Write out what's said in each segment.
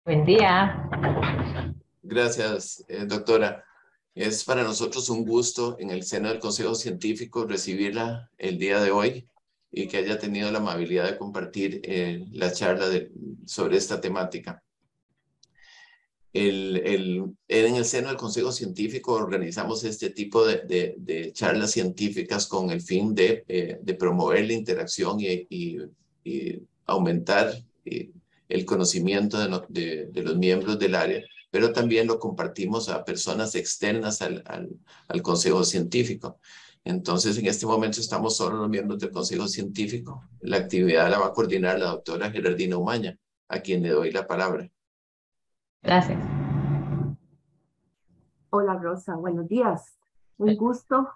Buen día. Gracias, doctora. Es para nosotros un gusto en el seno del Consejo Científico recibirla el día de hoy y que haya tenido la amabilidad de compartir la charla sobre esta temática. En el seno del Consejo Científico organizamos este tipo de charlas científicas con el fin de promover la interacción y aumentar el conocimiento de los miembros del área, pero también lo compartimos a personas externas al Consejo Científico. Entonces, en este momento estamos solo los miembros del Consejo Científico. La actividad la va a coordinar la doctora Gerardina Umaña, a quien le doy la palabra. Gracias. Hola Rosa, buenos días. Un gusto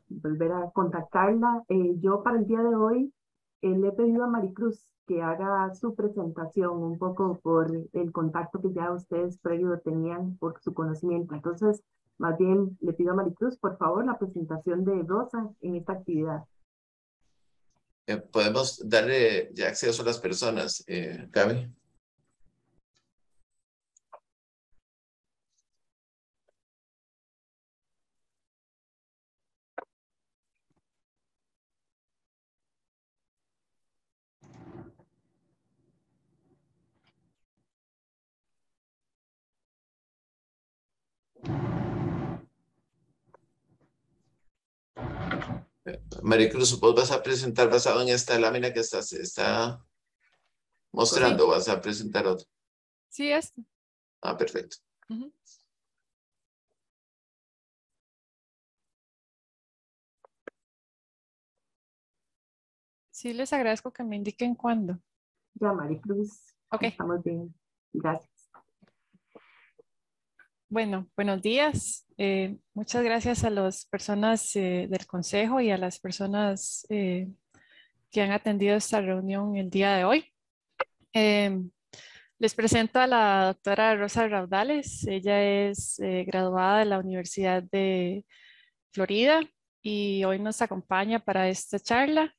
volver a contactarla. Yo para el día de hoy le he pedido a Maricruz que haga su presentación un poco por el contacto que ya ustedes previo tenían por su conocimiento. Entonces, más bien le pido a Maricruz, por favor, la presentación de Rosa en esta actividad. Podemos darle ya acceso a las personas, Gaby. Maricruz, vos vas a presentar basado en esta lámina que está mostrando, Sí. vas a presentar otra. Sí, es. Ah, perfecto. Sí, les agradezco que me indiquen cuándo. Ya, Maricruz, Ok. estamos bien. Gracias. Bueno, buenos días. Muchas gracias a las personas del Consejo y a las personas que han atendido esta reunión el día de hoy. Les presento a la doctora Rosa Raudales. Ella es graduada de la Universidad de Florida y hoy nos acompaña para esta charla.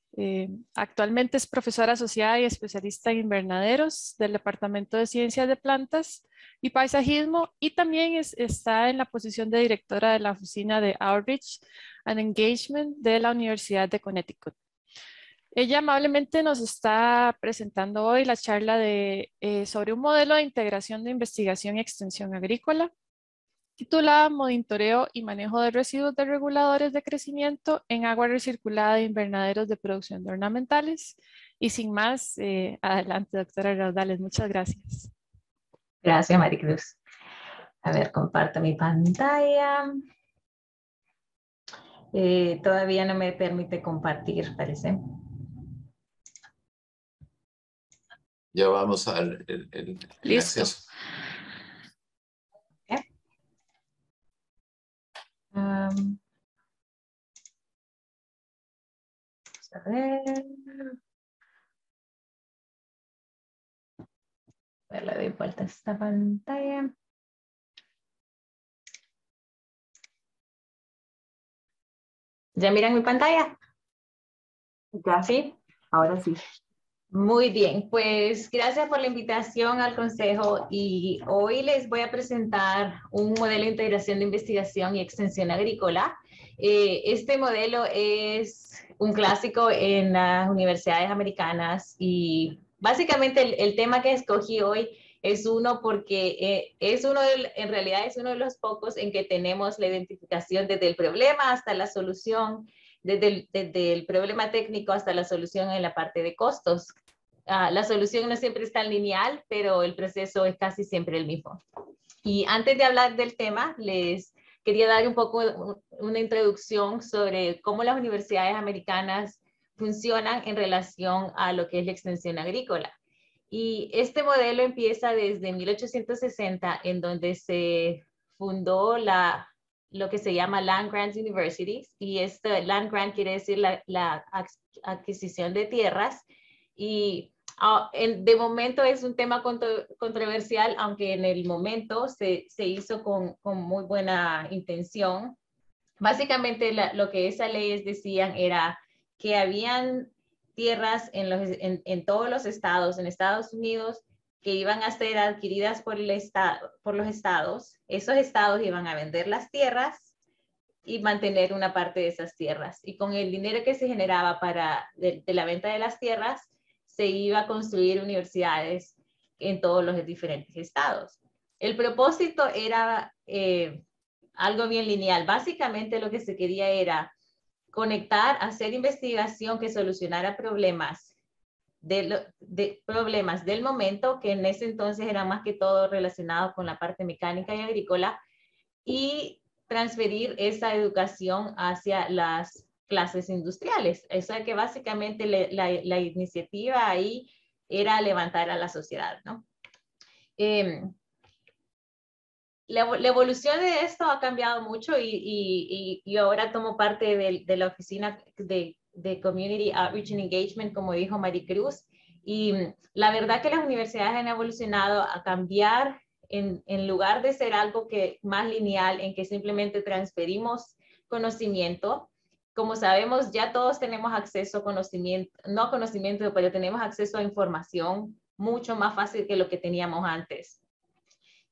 Actualmente es profesora asociada y especialista en invernaderos del Departamento de Ciencias de Plantas y Paisajismo y también está en la posición de directora de la Oficina de Outreach and Engagement de la Universidad de Connecticut. Ella amablemente nos está presentando hoy la charla sobre un modelo de integración de investigación y extensión agrícola titulada Monitoreo y manejo de residuos de reguladores de crecimiento en agua recirculada de invernaderos de producción de ornamentales. Y sin más, adelante, doctora Raudales. Muchas gracias. Gracias, Maricruz. A ver, comparto mi pantalla. Todavía no me permite compartir, parece. Ya vamos a dar el Listo. acceso. Okay. A ver. Le doy vuelta a esta pantalla. ¿Ya miran mi pantalla? Ya, ¿Sí? ahora sí. Muy bien, pues gracias por la invitación al Consejo y hoy les voy a presentar un modelo de integración de investigación y extensión agrícola. Este modelo es un clásico en las universidades americanas y básicamente el tema que escogí hoy es uno porque en realidad es uno de los pocos en que tenemos la identificación desde el problema hasta la solución, desde el problema técnico hasta la solución en la parte de costos. La solución no siempre es tan lineal, pero el proceso es casi siempre el mismo. Y antes de hablar del tema, les quería dar un poco una introducción sobre cómo las universidades americanas funcionan en relación a lo que es la extensión agrícola. Y este modelo empieza desde 1860, en donde se fundó lo que se llama Land Grant Universities, y Land Grant quiere decir la adquisición de tierras, y de momento es un tema controversial, aunque en el momento se hizo con muy buena intención. Básicamente lo que esas leyes decían era que habían tierras en todos los estados, en Estados Unidos, que iban a ser adquiridas por los estados. Esos estados iban a vender las tierras y mantener una parte de esas tierras. Y con el dinero que se generaba de la venta de las tierras, se iba a construir universidades en todos los diferentes estados. El propósito era algo bien lineal. Básicamente lo que se quería era conectar, hacer investigación que solucionara problemas problemas del momento, que en ese entonces eran más que todo relacionados con la parte mecánica y agrícola, y transferir esa educación hacia las clases industriales. O sea que básicamente la iniciativa ahí era levantar a la sociedad, ¿no? La evolución de esto ha cambiado mucho y ahora tomo parte de la oficina de Community Outreach and Engagement, como dijo Maricruz, y la verdad que las universidades han evolucionado a cambiar en lugar de ser algo más lineal, en que simplemente transferimos conocimiento. Como sabemos, ya todos tenemos acceso a conocimiento, no conocimiento, pero tenemos acceso a información mucho más fácil que lo que teníamos antes.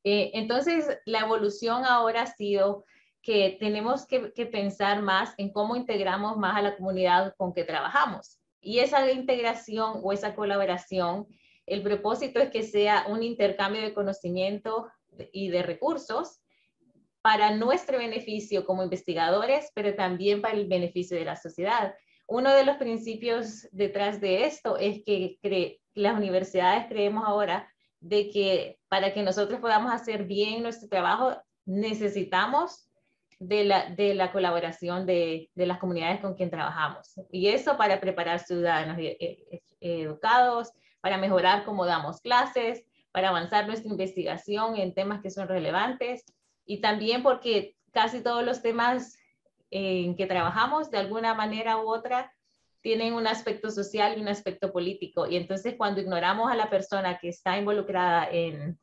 Entonces, la evolución ahora ha sido que tenemos que pensar más en cómo integramos más a la comunidad con que trabajamos. Y esa integración o esa colaboración, el propósito es que sea un intercambio de conocimiento y de recursos para nuestro beneficio como investigadores, pero también para el beneficio de la sociedad. Uno de los principios detrás de esto es que las universidades creemos ahora de que para que nosotros podamos hacer bien nuestro trabajo, necesitamos de la colaboración de las comunidades con quien trabajamos. Y eso para preparar ciudadanos educados, para mejorar cómo damos clases, para avanzar nuestra investigación en temas que son relevantes, y también porque casi todos los temas en que trabajamos, de alguna manera u otra, tienen un aspecto social y un aspecto político. Y entonces cuando ignoramos a la persona que está involucrada en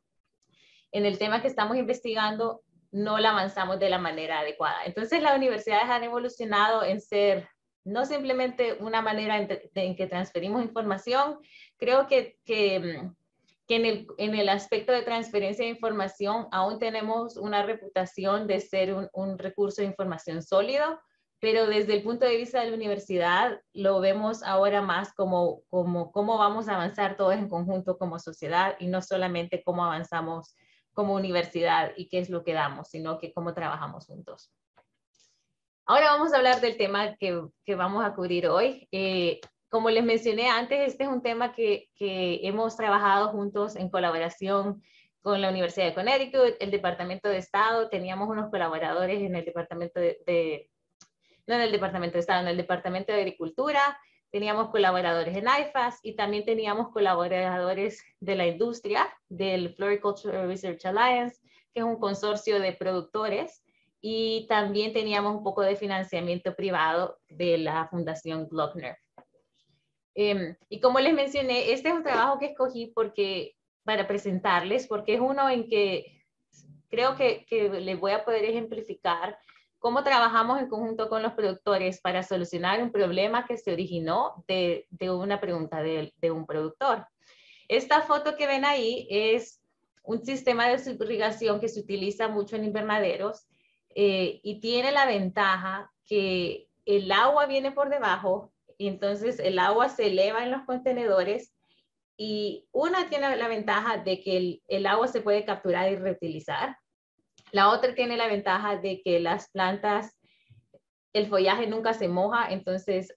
el tema que estamos investigando, no la avanzamos de la manera adecuada. Entonces las universidades han evolucionado en ser no simplemente una manera en que transferimos información. Creo que en el aspecto de transferencia de información aún tenemos una reputación de ser un recurso de información sólido, pero desde el punto de vista de la universidad lo vemos ahora más como cómo vamos a avanzar todos en conjunto como sociedad, y no solamente cómo avanzamos como universidad y qué es lo que damos, sino que cómo trabajamos juntos. Ahora vamos a hablar del tema que vamos a cubrir hoy. Como les mencioné antes, este es un tema que hemos trabajado juntos en colaboración con la Universidad de Connecticut, el Departamento de Estado. Teníamos unos colaboradores en el Departamento no en el Departamento de Estado, en el Departamento de Agricultura. Teníamos colaboradores en IFAS y también teníamos colaboradores de la industria, del Floricultural Research Alliance, que es un consorcio de productores, y también teníamos un poco de financiamiento privado de la Fundación Glockner. Y como les mencioné, este es un trabajo que escogí para presentarles, porque es uno en que creo que les voy a poder ejemplificar cómo trabajamos en conjunto con los productores para solucionar un problema que se originó de una pregunta de un productor. Esta foto que ven ahí es un sistema de subrrigación que se utiliza mucho en invernaderos y tiene la ventaja que el agua viene por debajo y entonces el agua se eleva en los contenedores, y una tiene la ventaja de que el agua se puede capturar y reutilizar. La otra tiene la ventaja de que las plantas, el follaje nunca se moja, entonces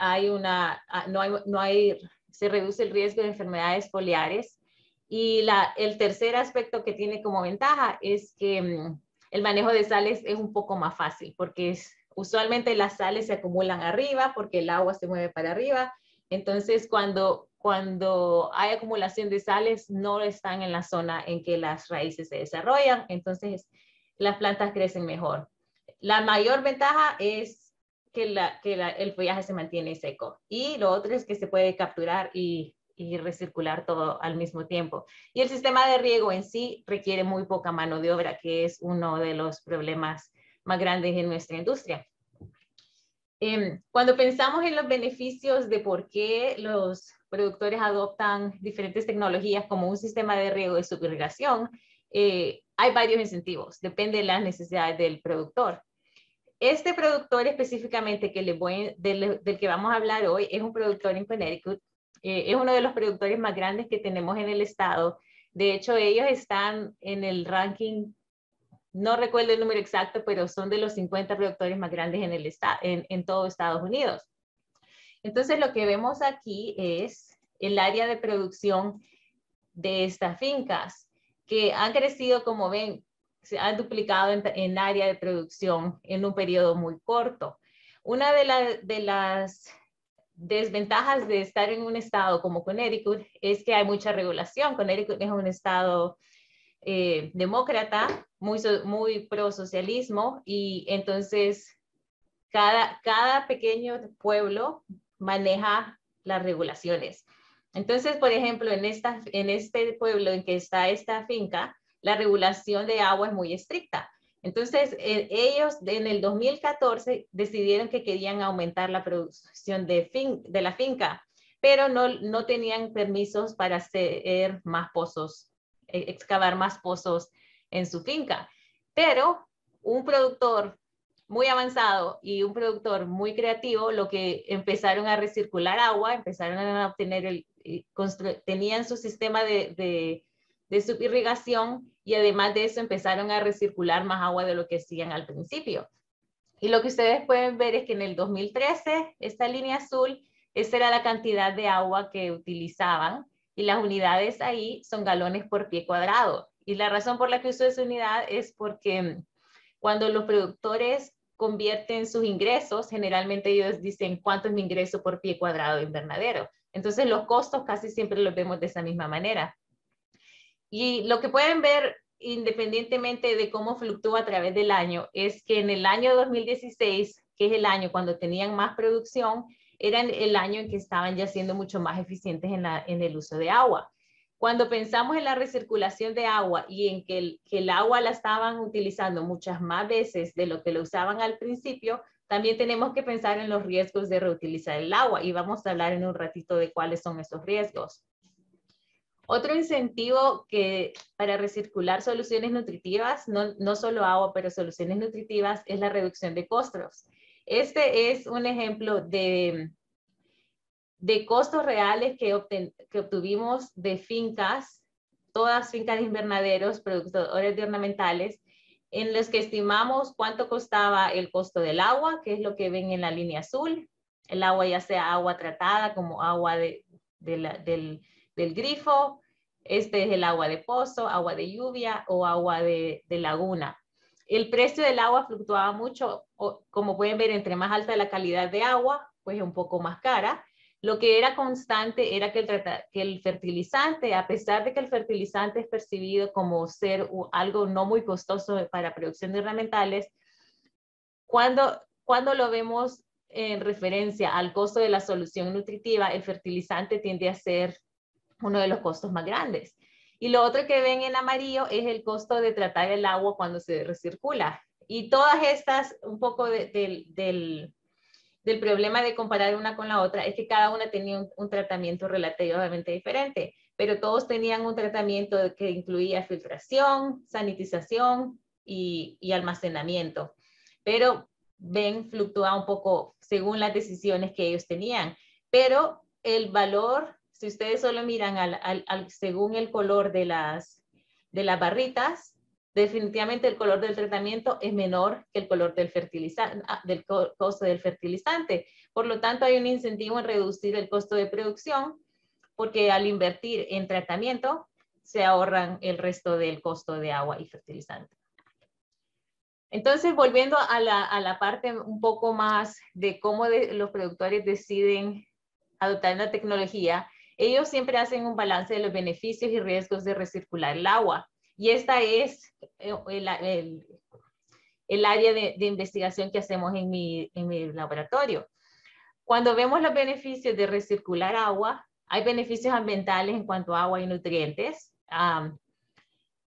se reduce el riesgo de enfermedades foliares. Y el tercer aspecto que tiene como ventaja es que el manejo de sales es un poco más fácil, porque usualmente las sales se acumulan arriba porque el agua se mueve para arriba. Entonces, cuando hay acumulación de sales, no están en la zona en que las raíces se desarrollan, entonces las plantas crecen mejor. La mayor ventaja es que el follaje se mantiene seco, y lo otro es que se puede capturar y recircular todo al mismo tiempo. Y el sistema de riego en sí requiere muy poca mano de obra, que es uno de los problemas más grandes en nuestra industria. Cuando pensamos en los beneficios de por qué los productores adoptan diferentes tecnologías como un sistema de riego de subirrigación, hay varios incentivos, depende de las necesidades del productor. Este productor específicamente del que vamos a hablar hoy es un productor en Connecticut, es uno de los productores más grandes que tenemos en el estado. De hecho, ellos están en el ranking, no recuerdo el número exacto, pero son de los 50 productores más grandes en todo Estados Unidos. Entonces, lo que vemos aquí es el área de producción de estas fincas, que han crecido, como ven, se han duplicado en área de producción en un periodo muy corto. Una de las desventajas de estar en un estado como Connecticut es que hay mucha regulación. Connecticut es un estado demócrata, muy pro socialismo, y entonces cada pequeño pueblo maneja las regulaciones. Entonces, por ejemplo, en este pueblo en que está esta finca, la regulación de agua es muy estricta. Entonces, ellos en el 2014 decidieron que querían aumentar la producción de la finca, pero no tenían permisos para hacer más pozos, excavar más pozos en su finca. Pero un productor muy avanzado y un productor muy creativo, lo que empezaron a recircular agua, empezaron a obtener tenían su sistema de subirrigación, y además de eso empezaron a recircular más agua de lo que hacían al principio. Y lo que ustedes pueden ver es que en el 2013, esta línea azul, esa era la cantidad de agua que utilizaban, y las unidades ahí son galones por pie cuadrado. Y la razón por la que uso esa unidad es porque cuando los productores convierten sus ingresos, generalmente ellos dicen cuánto es mi ingreso por pie cuadrado de invernadero. Entonces los costos casi siempre los vemos de esa misma manera. Y lo que pueden ver, independientemente de cómo fluctúa a través del año, es que en el año 2016, que es el año cuando tenían más producción, era el año en que estaban ya siendo mucho más eficientes en el uso de agua. Cuando pensamos en la recirculación de agua y en que el agua la estaban utilizando muchas más veces de lo que lo usaban al principio, también tenemos que pensar en los riesgos de reutilizar el agua, y vamos a hablar en un ratito de cuáles son esos riesgos. Otro incentivo para recircular soluciones nutritivas, no solo agua, pero soluciones nutritivas, es la reducción de costos. Este es un ejemplo de costos reales que obtuvimos de fincas, todas fincas de invernaderos, productores de ornamentales, en los que estimamos cuánto costaba el costo del agua, que es lo que ven en la línea azul. El agua, ya sea agua tratada como agua del grifo, este es el agua de pozo, agua de lluvia o agua de laguna. El precio del agua fluctuaba mucho, como pueden ver, entre más alta la calidad de agua, pues un poco más cara. Lo que era constante era que el fertilizante, a pesar de que el fertilizante es percibido como ser algo no muy costoso para producción de ornamentales, cuando lo vemos en referencia al costo de la solución nutritiva, el fertilizante tiende a ser uno de los costos más grandes. Y lo otro que ven en amarillo es el costo de tratar el agua cuando se recircula. Y todas estas, un poco del problema de comparar una con la otra, es que cada una tenía un tratamiento relativamente diferente, pero todos tenían un tratamiento que incluía filtración, sanitización y almacenamiento. Pero ven, fluctúa un poco según las decisiones que ellos tenían. Pero el valor, si ustedes solo miran según el color de las barritas, definitivamente el color del tratamiento es menor que el color del fertilizante, del costo del fertilizante. Por lo tanto, hay un incentivo en reducir el costo de producción, porque al invertir en tratamiento se ahorran el resto del costo de agua y fertilizante. Entonces, volviendo a la parte un poco más de cómo los productores deciden adoptar la tecnología, ellos siempre hacen un balance de los beneficios y riesgos de recircular el agua. Y esta es el área de investigación que hacemos en mi laboratorio. Cuando vemos los beneficios de recircular agua, hay beneficios ambientales en cuanto a agua y nutrientes.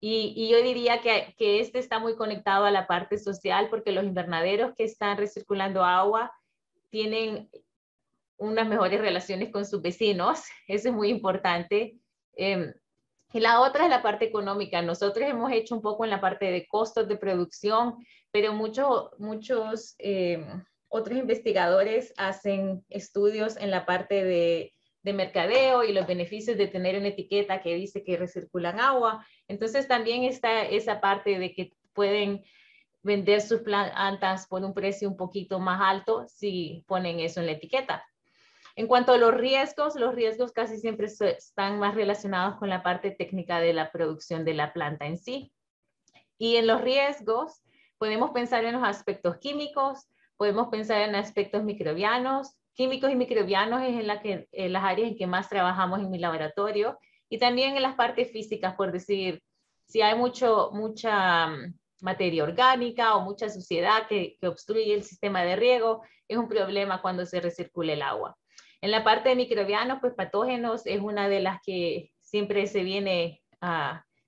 Y yo diría que este está muy conectado a la parte social, porque los invernaderos que están recirculando agua tienen unas mejores relaciones con sus vecinos. Eso es muy importante. Y la otra es la parte económica. Nosotros hemos hecho un poco en la parte de costos de producción, pero muchos otros investigadores hacen estudios en la parte de mercadeo y los beneficios de tener una etiqueta que dice que recirculan agua. Entonces también está esa parte de que pueden vender sus plantas por un precio un poquito más alto si ponen eso en la etiqueta. En cuanto a los riesgos casi siempre están más relacionados con la parte técnica de la producción de la planta en sí. Y en los riesgos podemos pensar en los aspectos químicos, podemos pensar en aspectos microbianos. Químicos y microbianos es en las áreas en que más trabajamos en mi laboratorio, y también en las partes físicas, por decir, si hay mucha materia orgánica o mucha suciedad que obstruye el sistema de riego, es un problema cuando se recircula el agua. En la parte de microbianos, pues patógenos es una de las que siempre se viene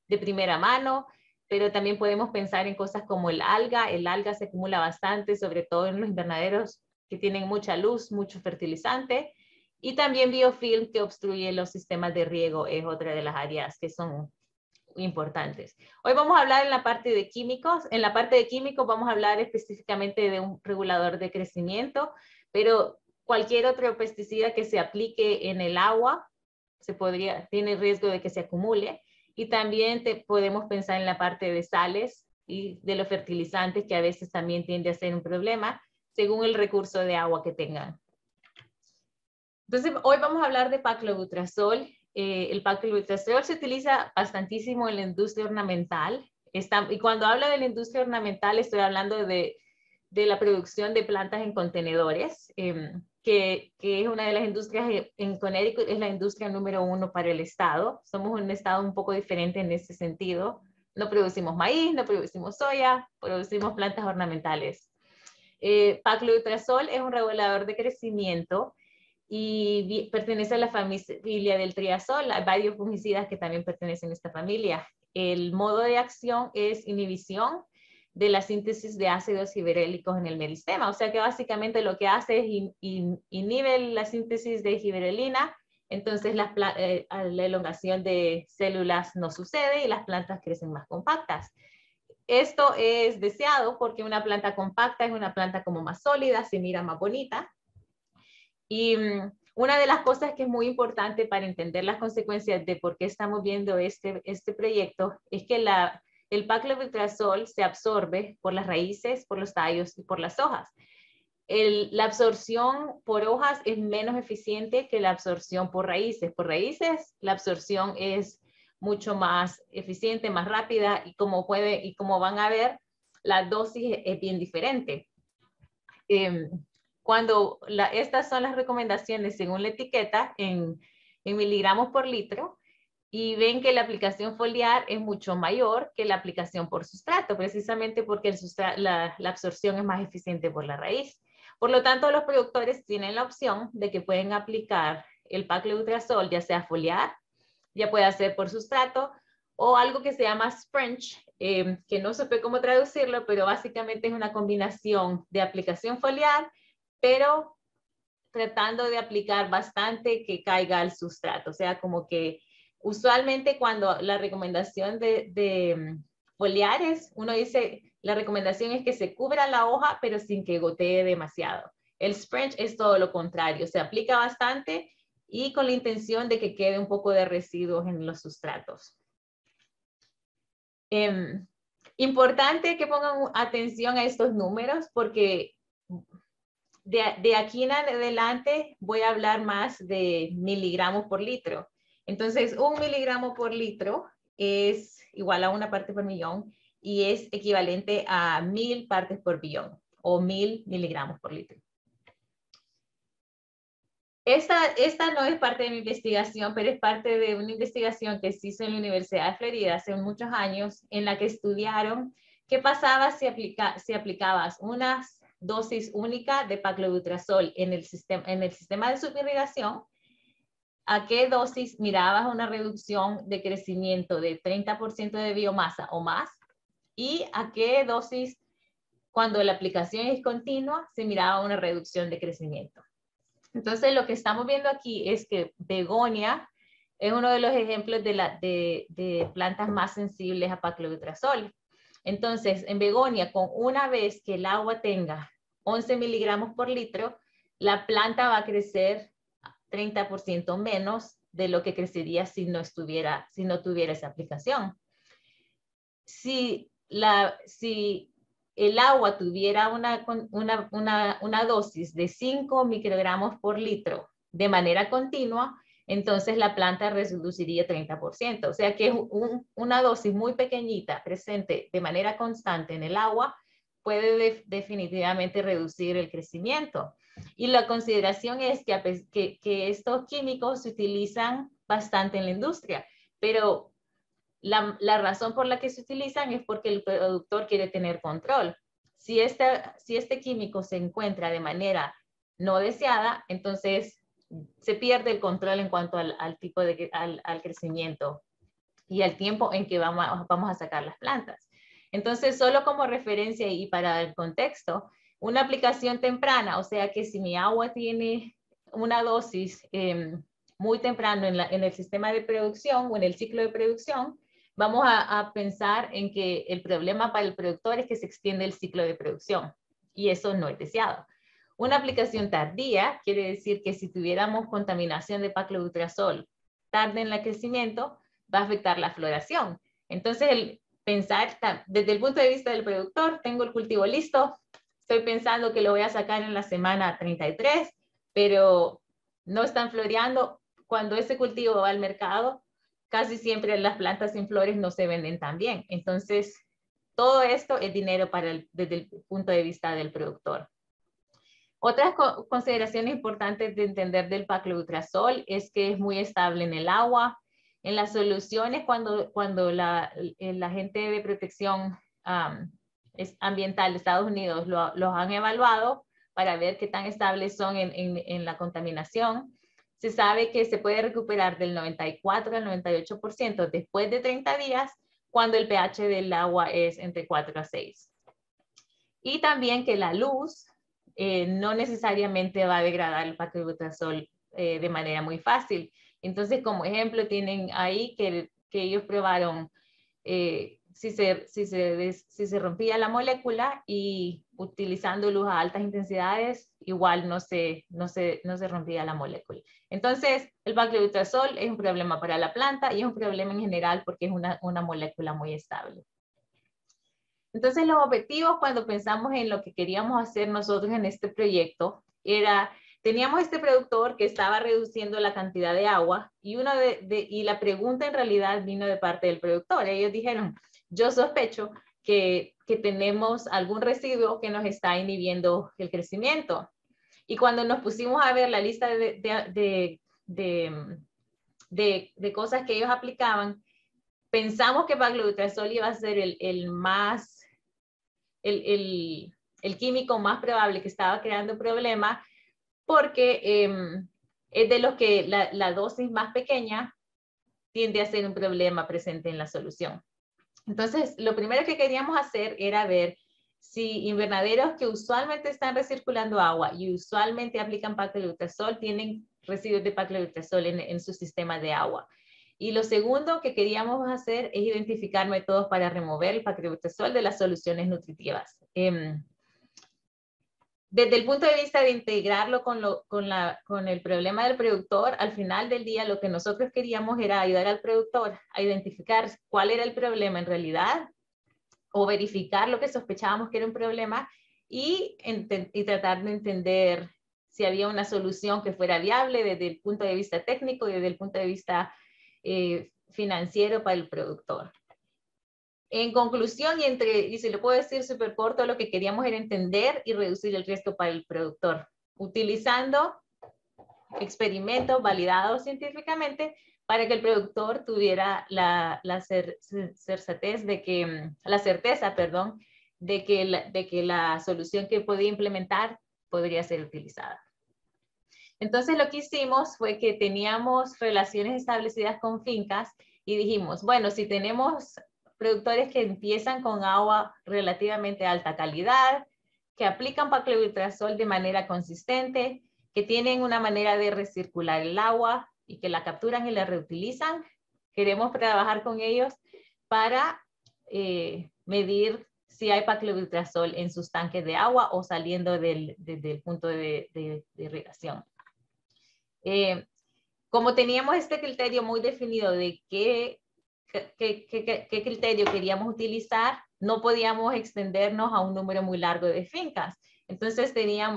de primera mano, pero también podemos pensar en cosas como el alga. El alga se acumula bastante, sobre todo en los invernaderos que tienen mucha luz, mucho fertilizante, y también biofilm que obstruye los sistemas de riego es otra de las áreas que son importantes. Hoy vamos a hablar en la parte de químicos. En la parte de químicos vamos a hablar específicamente de un regulador de crecimiento, pero cualquier otro pesticida que se aplique en el agua tiene riesgo de que se acumule. Y también podemos pensar en la parte de sales y de los fertilizantes, que a veces también tiende a ser un problema según el recurso de agua que tengan. Entonces, hoy vamos a hablar de paclobutrazol. El paclobutrazol se utiliza bastantísimo en la industria ornamental. Y cuando hablo de la industria ornamental, estoy hablando de la producción de plantas en contenedores, que es una de las industrias en Connecticut, es la industria número 1 para el estado. Somos un estado un poco diferente en ese sentido. No producimos maíz, no producimos soya, producimos plantas ornamentales. Paclobutrazol es un regulador de crecimiento y pertenece a la familia del triazol. Hay varios fungicidas que también pertenecen a esta familia. El modo de acción es inhibición de la síntesis de ácidos gibberélicos en el meristema. O sea que básicamente lo que hace es inhibe la síntesis de gibberelina, entonces la elongación de células no sucede y las plantas crecen más compactas. Esto es deseado porque una planta compacta es una planta como más sólida, se mira más bonita. Y una de las cosas que es muy importante para entender las consecuencias de por qué estamos viendo este proyecto es que el paclobutrazol se absorbe por las raíces, por los tallos y por las hojas. La absorción por hojas es menos eficiente que la absorción por raíces. Por raíces, la absorción es mucho más eficiente, más rápida, y como van a ver, la dosis es bien diferente. Estas son las recomendaciones según la etiqueta en miligramos por litro, y ven que la aplicación foliar es mucho mayor que la aplicación por sustrato, precisamente porque la absorción es más eficiente por la raíz. Por lo tanto, los productores tienen la opción de que pueden aplicar el paclobutrazol, ya sea foliar, ya puede ser por sustrato, o algo que se llama Sprench, que no supe cómo traducirlo, pero básicamente es una combinación de aplicación foliar, pero tratando de aplicar bastante que caiga al sustrato. O sea, como que usualmente cuando la recomendación de foliares, uno dice, la recomendación es que se cubra la hoja, pero sin que gotee demasiado. El Sprench es todo lo contrario, se aplica bastante y con la intención de que quede un poco de residuos en los sustratos. Importante que pongan atención a estos números, porque de aquí en adelante voy a hablar más de miligramos por litro. Entonces, 1 miligramo por litro es igual a 1 parte por millón y es equivalente a 1000 partes por billón o 1000 miligramos por litro. Esta no es parte de mi investigación, pero es parte de una investigación que se hizo en la Universidad de Florida hace muchos años, en la que estudiaron qué pasaba si aplicabas unas dosis única de paclobutrazol en el sistema de subirrigación, a qué dosis mirabas una reducción de crecimiento de 30% de biomasa o más, y a qué dosis cuando la aplicación es continua, se miraba una reducción de crecimiento. Entonces, lo que estamos viendo aquí es que begonia es uno de los ejemplos de plantas más sensibles a paclobutrazol. Entonces, en begonia, con una vez que el agua tenga 11 miligramos por litro, la planta va a crecer 30% menos de lo que crecería si no tuviera esa aplicación. Si el agua tuviera una dosis de 5 microgramos por litro de manera continua, entonces la planta reduciría 30%. O sea que una dosis muy pequeñita presente de manera constante en el agua puede definitivamente reducir el crecimiento. Y la consideración es que estos químicos se utilizan bastante en la industria, pero la razón por la que se utilizan es porque el productor quiere tener control. Si este químico se encuentra de manera no deseada, entonces se pierde el control en cuanto al crecimiento y al tiempo en que vamos a sacar las plantas. Entonces, solo como referencia y para el contexto, una aplicación temprana, o sea que si mi agua tiene una dosis muy temprano en el sistema de producción o en el ciclo de producción, vamos a pensar en que el problema para el productor es que se extiende el ciclo de producción y eso no es deseado. Una aplicación tardía quiere decir que si tuviéramos contaminación de paclobutrazol tarde en el crecimiento, va a afectar la floración. Entonces, pensar desde el punto de vista del productor, tengo el cultivo listo, estoy pensando que lo voy a sacar en la semana 33, pero no están floreando. Cuando ese cultivo va al mercado, casi siempre las plantas sin flores no se venden tan bien. Entonces, todo esto es dinero desde el punto de vista del productor. Otras consideraciones importantes de entender del paclobutrazol es que es muy estable en el agua. En las soluciones, cuando la gente de protección ambiental de Estados Unidos los han evaluado para ver qué tan estables son en la contaminación, se sabe que se puede recuperar del 94 al 98% después de 30 días cuando el pH del agua es entre 4 a 6. Y también que la luz no necesariamente va a degradar el paclobutrazol de manera muy fácil. Entonces, como ejemplo, tienen ahí que ellos probaron si se rompía la molécula y utilizando luz a altas intensidades, igual no se rompía la molécula. Entonces, el paclobutrazol es un problema para la planta y es un problema en general porque es una molécula muy estable. Entonces, los objetivos cuando pensamos en lo que queríamos hacer nosotros en este proyecto teníamos este productor que estaba reduciendo la cantidad de agua y la pregunta en realidad vino de parte del productor. Ellos dijeron, yo sospecho que tenemos algún residuo que nos está inhibiendo el crecimiento. Y cuando nos pusimos a ver la lista de cosas que ellos aplicaban, pensamos que paclobutrazol iba a ser el químico más probable que estaba creando problemas porque es de los que la dosis más pequeña tiende a ser un problema presente en la solución. Entonces, lo primero que queríamos hacer era ver si invernaderos que usualmente están recirculando agua y usualmente aplican paclobutrazol tienen residuos de paclobutrazol en su sistema de agua. Y lo segundo que queríamos hacer es identificar métodos para remover el paclobutrazol de las soluciones nutritivas. Desde el punto de vista de integrarlo con el problema del productor, al final del día lo que nosotros queríamos era ayudar al productor a identificar cuál era el problema en realidad o verificar lo que sospechábamos que era un problema y tratar de entender si había una solución que fuera viable desde el punto de vista técnico y desde el punto de vista financiero para el productor. En conclusión, y si lo puedo decir súper corto, lo que queríamos era entender y reducir el riesgo para el productor, utilizando experimentos validados científicamente para que el productor tuviera la certeza de que la solución que podía implementar podría ser utilizada. Entonces lo que hicimos fue que teníamos relaciones establecidas con fincas y dijimos, bueno, si tenemos productores que empiezan con agua relativamente alta calidad, que aplican paclobutrazol de manera consistente, que tienen una manera de recircular el agua y que la capturan y la reutilizan. Queremos trabajar con ellos para medir si hay paclobutrazol en sus tanques de agua o saliendo del punto de irrigación. Como teníamos este criterio muy definido de qué criterio queríamos utilizar, no podíamos extendernos a un número muy largo de fincas. Entonces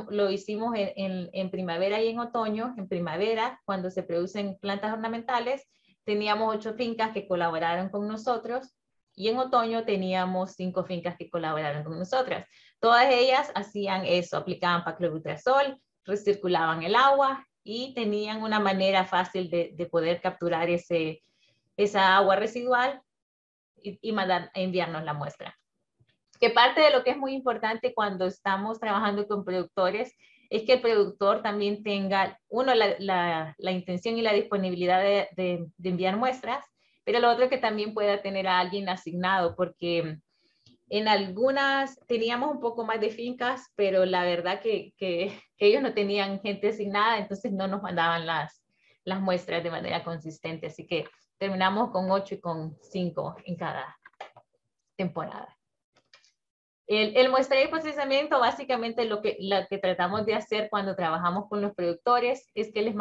lo hicimos en primavera y en otoño. En primavera, cuando se producen plantas ornamentales, teníamos 8 fincas que colaboraron con nosotros, y en otoño teníamos 5 fincas que colaboraron con nosotras. Todas ellas hacían eso, aplicaban paclobutrazol, recirculaban el agua y tenían una manera fácil de poder capturar esa agua residual y enviarnos la muestra. Que parte de lo que es muy importante cuando estamos trabajando con productores es que el productor también tenga, uno, la intención y la disponibilidad de enviar muestras, pero lo otro es que también pueda tener a alguien asignado, porque en algunas teníamos un poco más de fincas, pero la verdad que ellos no tenían gente asignada, entonces no nos mandaban las muestras de manera consistente, así que terminamos con 8 y con 5 en cada temporada. El muestreo y procesamiento, básicamente lo que tratamos de hacer cuando trabajamos con los productores es que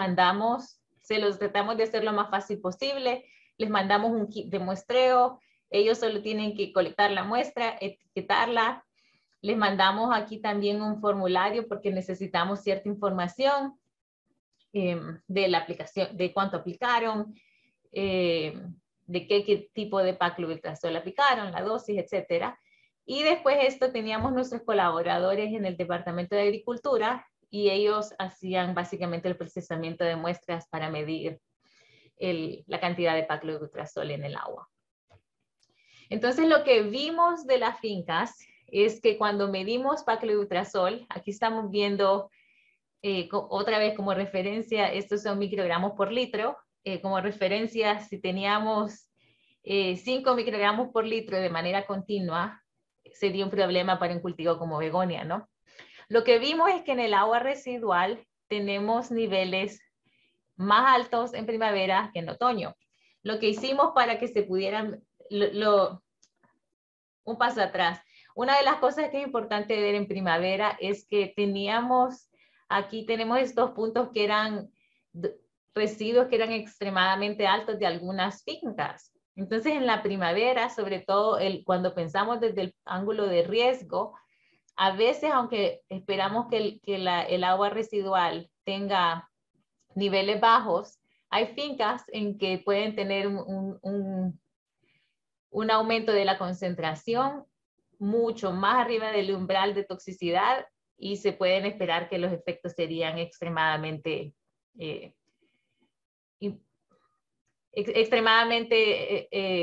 se los tratamos de hacer lo más fácil posible, les mandamos un kit de muestreo, ellos solo tienen que colectar la muestra, etiquetarla, les mandamos aquí también un formulario porque necesitamos cierta información de la aplicación, de cuánto aplicaron, de qué tipo de paclobutrazol aplicaron, la dosis, etcétera. Y después esto teníamos nuestros colaboradores en el Departamento de Agricultura y ellos hacían básicamente el procesamiento de muestras para medir la cantidad de paclobutrazol en el agua. Entonces lo que vimos de las fincas es que cuando medimos paclobutrazol, aquí estamos viendo otra vez como referencia, estos son microgramos por litro, como referencia si teníamos 5 microgramos por litro de manera continua, sería un problema para un cultivo como begonia, ¿no? Lo que vimos es que en el agua residual tenemos niveles más altos en primavera que en otoño. Lo que hicimos para que se pudieran, un paso atrás, una de las cosas que es importante ver en primavera es que aquí tenemos estos puntos que eran residuos que eran extremadamente altos de algunas fincas. Entonces, en la primavera, sobre todo cuando pensamos desde el ángulo de riesgo, a veces, aunque esperamos que el agua residual tenga niveles bajos, hay fincas en que pueden tener un aumento de la concentración mucho más arriba del umbral de toxicidad y se pueden esperar que los efectos serían extremadamente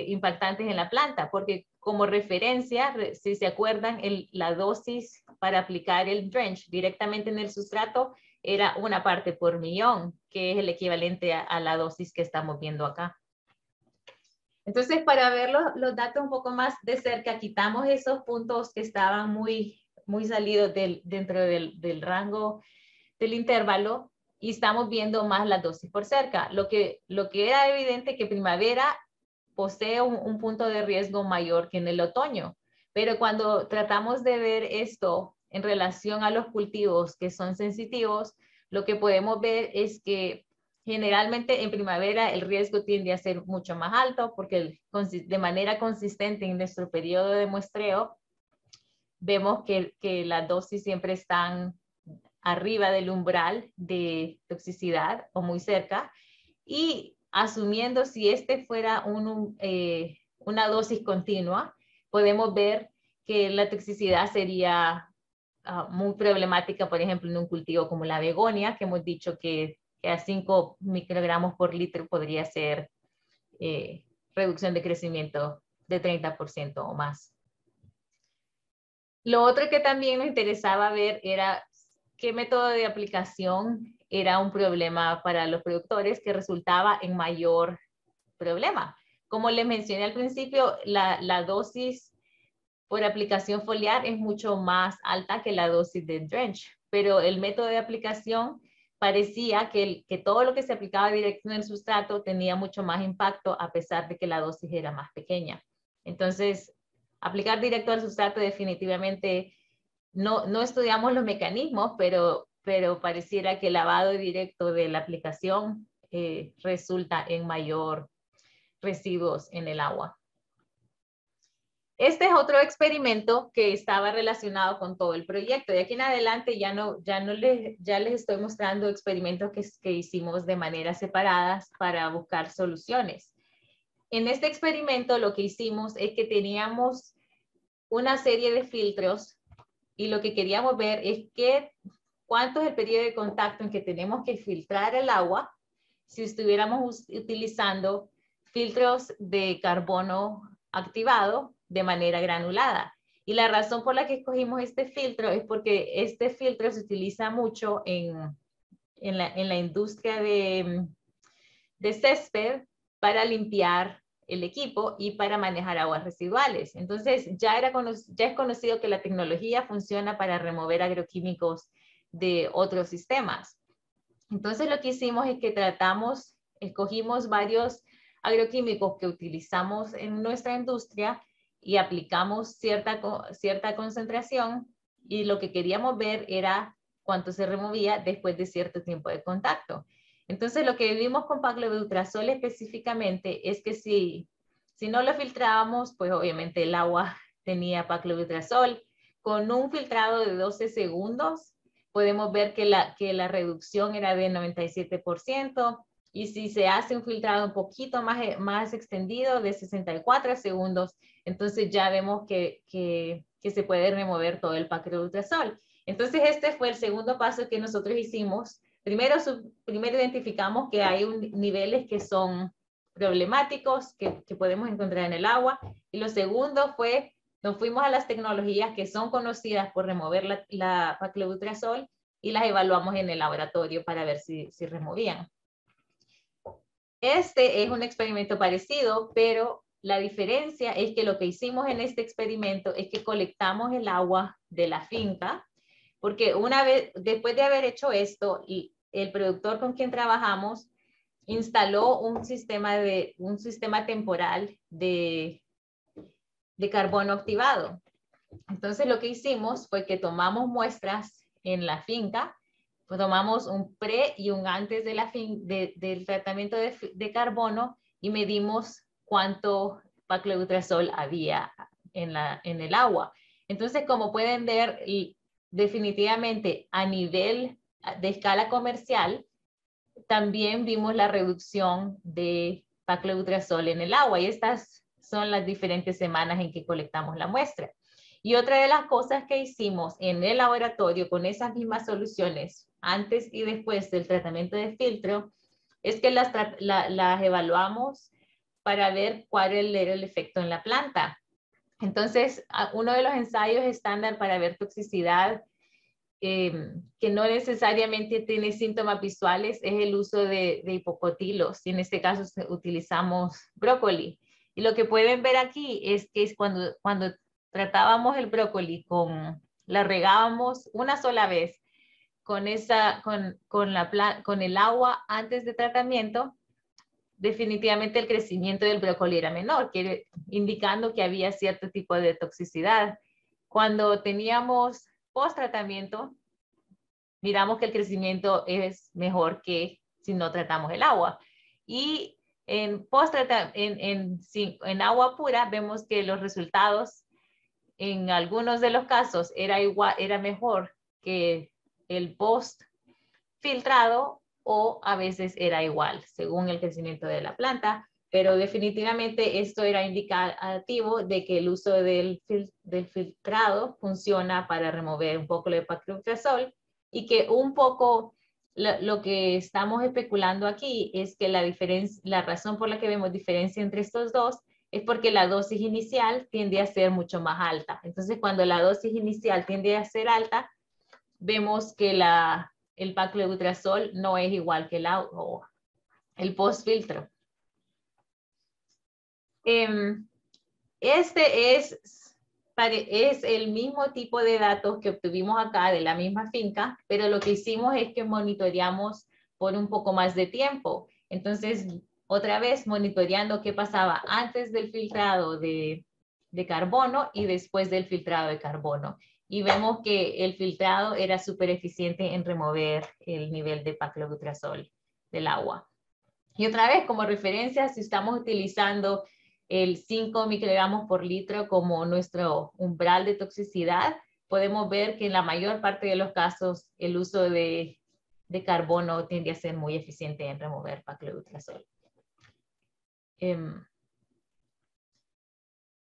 impactantes en la planta, porque como referencia, si se acuerdan, la dosis para aplicar el drench directamente en el sustrato era 1 parte por millón, que es el equivalente a la dosis que estamos viendo acá. Entonces, para ver los datos un poco más de cerca, quitamos esos puntos que estaban muy salidos dentro del rango del intervalo y estamos viendo más la dosis por cerca. Lo que era evidente que primavera posee un punto de riesgo mayor que en el otoño, pero cuando tratamos de ver esto en relación a los cultivos que son sensitivos, lo que podemos ver es que generalmente en primavera el riesgo tiende a ser mucho más alto porque de manera consistente en nuestro periodo de muestreo vemos que las dosis siempre están arriba del umbral de toxicidad o muy cerca, y asumiendo si este fuera una dosis continua, podemos ver que la toxicidad sería muy problemática, por ejemplo, en un cultivo como la begonia, que hemos dicho que a 5 microgramos por litro podría ser reducción de crecimiento de 30% o más. Lo otro que también nos interesaba ver era qué método de aplicación era un problema para los productores que resultaba en mayor problema. Como les mencioné al principio, la dosis por aplicación foliar es mucho más alta que la dosis de drench, pero el método de aplicación parecía que todo lo que se aplicaba directo en el sustrato tenía mucho más impacto a pesar de que la dosis era más pequeña. Entonces, aplicar directo al sustrato definitivamente, no estudiamos los mecanismos, pero pareciera que el lavado directo de la aplicación resulta en mayor residuos en el agua. Este es otro experimento que estaba relacionado con todo el proyecto. De aquí en adelante ya les estoy mostrando experimentos que hicimos de manera separadas para buscar soluciones. En este experimento lo que hicimos es que teníamos una serie de filtros y lo que queríamos ver es cuánto es el periodo de contacto en que tenemos que filtrar el agua si estuviéramos utilizando filtros de carbono activado de manera granulada. Y la razón por la que escogimos este filtro es porque este filtro se utiliza mucho en la industria de césped para limpiar el equipo y para manejar aguas residuales. Entonces ya es conocido que la tecnología funciona para remover agroquímicos de otros sistemas. Entonces lo que hicimos es que escogimos varios agroquímicos que utilizamos en nuestra industria y aplicamos cierta concentración, y lo que queríamos ver era cuánto se removía después de cierto tiempo de contacto. Entonces lo que vimos con paclobutrazol específicamente es que si no lo filtrábamos, pues obviamente el agua tenía paclobutrazol. Con un filtrado de 12 segundos podemos ver que la reducción era de 97%, y si se hace un filtrado un poquito más extendido de 64 segundos, entonces ya vemos que se puede remover todo el paclobutrazol. Entonces este fue el segundo paso que nosotros hicimos. Primero identificamos que hay niveles que son problemáticos, que podemos encontrar en el agua, y lo segundo fue, nos fuimos a las tecnologías que son conocidas por remover la paclobutrazol y las evaluamos en el laboratorio para ver si removían. Este es un experimento parecido, pero la diferencia es que lo que hicimos en este experimento es que colectamos el agua de la finca, porque después de haber hecho esto, el productor con quien trabajamos instaló un sistema temporal de carbono activado. Entonces lo que hicimos fue que tomamos muestras en la finca, pues tomamos un pre y un antes del tratamiento de carbono y medimos cuánto paclobutrazol había en el agua. Entonces, como pueden ver, definitivamente a nivel de escala comercial, también vimos la reducción de paclobutrazol en el agua, y estas son las diferentes semanas en que colectamos la muestra. Y otra de las cosas que hicimos en el laboratorio con esas mismas soluciones, antes y después del tratamiento de filtro, es que las evaluamos para ver cuál era el efecto en la planta. Entonces, uno de los ensayos estándar para ver toxicidad, que no necesariamente tiene síntomas visuales, es el uso de hipocotilos, y en este caso utilizamos brócoli. Y lo que pueden ver aquí es que cuando tratábamos el brócoli la regábamos una sola vez con el agua antes de tratamiento, definitivamente el crecimiento del brócoli era menor, indicando que había cierto tipo de toxicidad. Cuando teníamos post-tratamiento, miramos que el crecimiento es mejor que si no tratamos el agua. Y en agua pura vemos que los resultados en algunos de los casos era mejor que el post filtrado, o a veces era igual según el crecimiento de la planta, pero definitivamente esto era indicativo de que el uso del filtrado funciona para remover un poco el paclobutrazol, y que un poco lo que estamos especulando aquí es que la razón por la que vemos diferencia entre estos dos es porque la dosis inicial tiende a ser mucho más alta. Entonces, cuando la dosis inicial tiende a ser alta, vemos que el paclobutrazol no es igual que el post-filtro. Este es el mismo tipo de datos que obtuvimos acá de la misma finca, pero lo que hicimos es que monitoreamos por un poco más de tiempo. Entonces, otra vez monitoreando qué pasaba antes del filtrado de carbono y después del filtrado de carbono. Y vemos que el filtrado era súper eficiente en remover el nivel de paclobutrazol del agua. Y otra vez, como referencia, si estamos utilizando el 5 microgramos por litro como nuestro umbral de toxicidad, podemos ver que en la mayor parte de los casos el uso de carbono tiende a ser muy eficiente en remover paclobutrazol.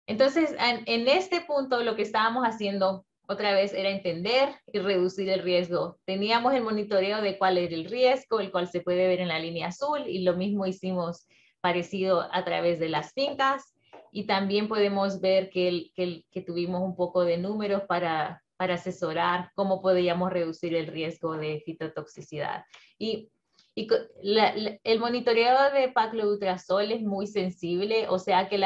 Entonces, en este punto lo que estábamos haciendo otra vez era entender y reducir el riesgo. Teníamos el monitoreo de cuál era el riesgo, el cual se puede ver en la línea azul, y lo mismo hicimos parecido a través de las fincas, y también podemos ver que tuvimos un poco de números para asesorar cómo podíamos reducir el riesgo de fitotoxicidad. Y el monitoreo de paclobutrazol es muy sensible, o sea que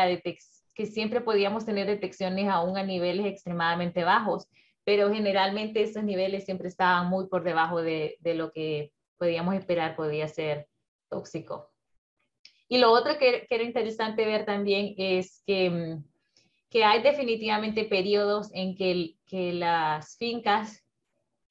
siempre podíamos tener detecciones aún a niveles extremadamente bajos, pero generalmente esos niveles siempre estaban muy por debajo de lo que podíamos esperar podía ser tóxico. Y lo otro que era interesante ver también es que hay definitivamente periodos en que las fincas,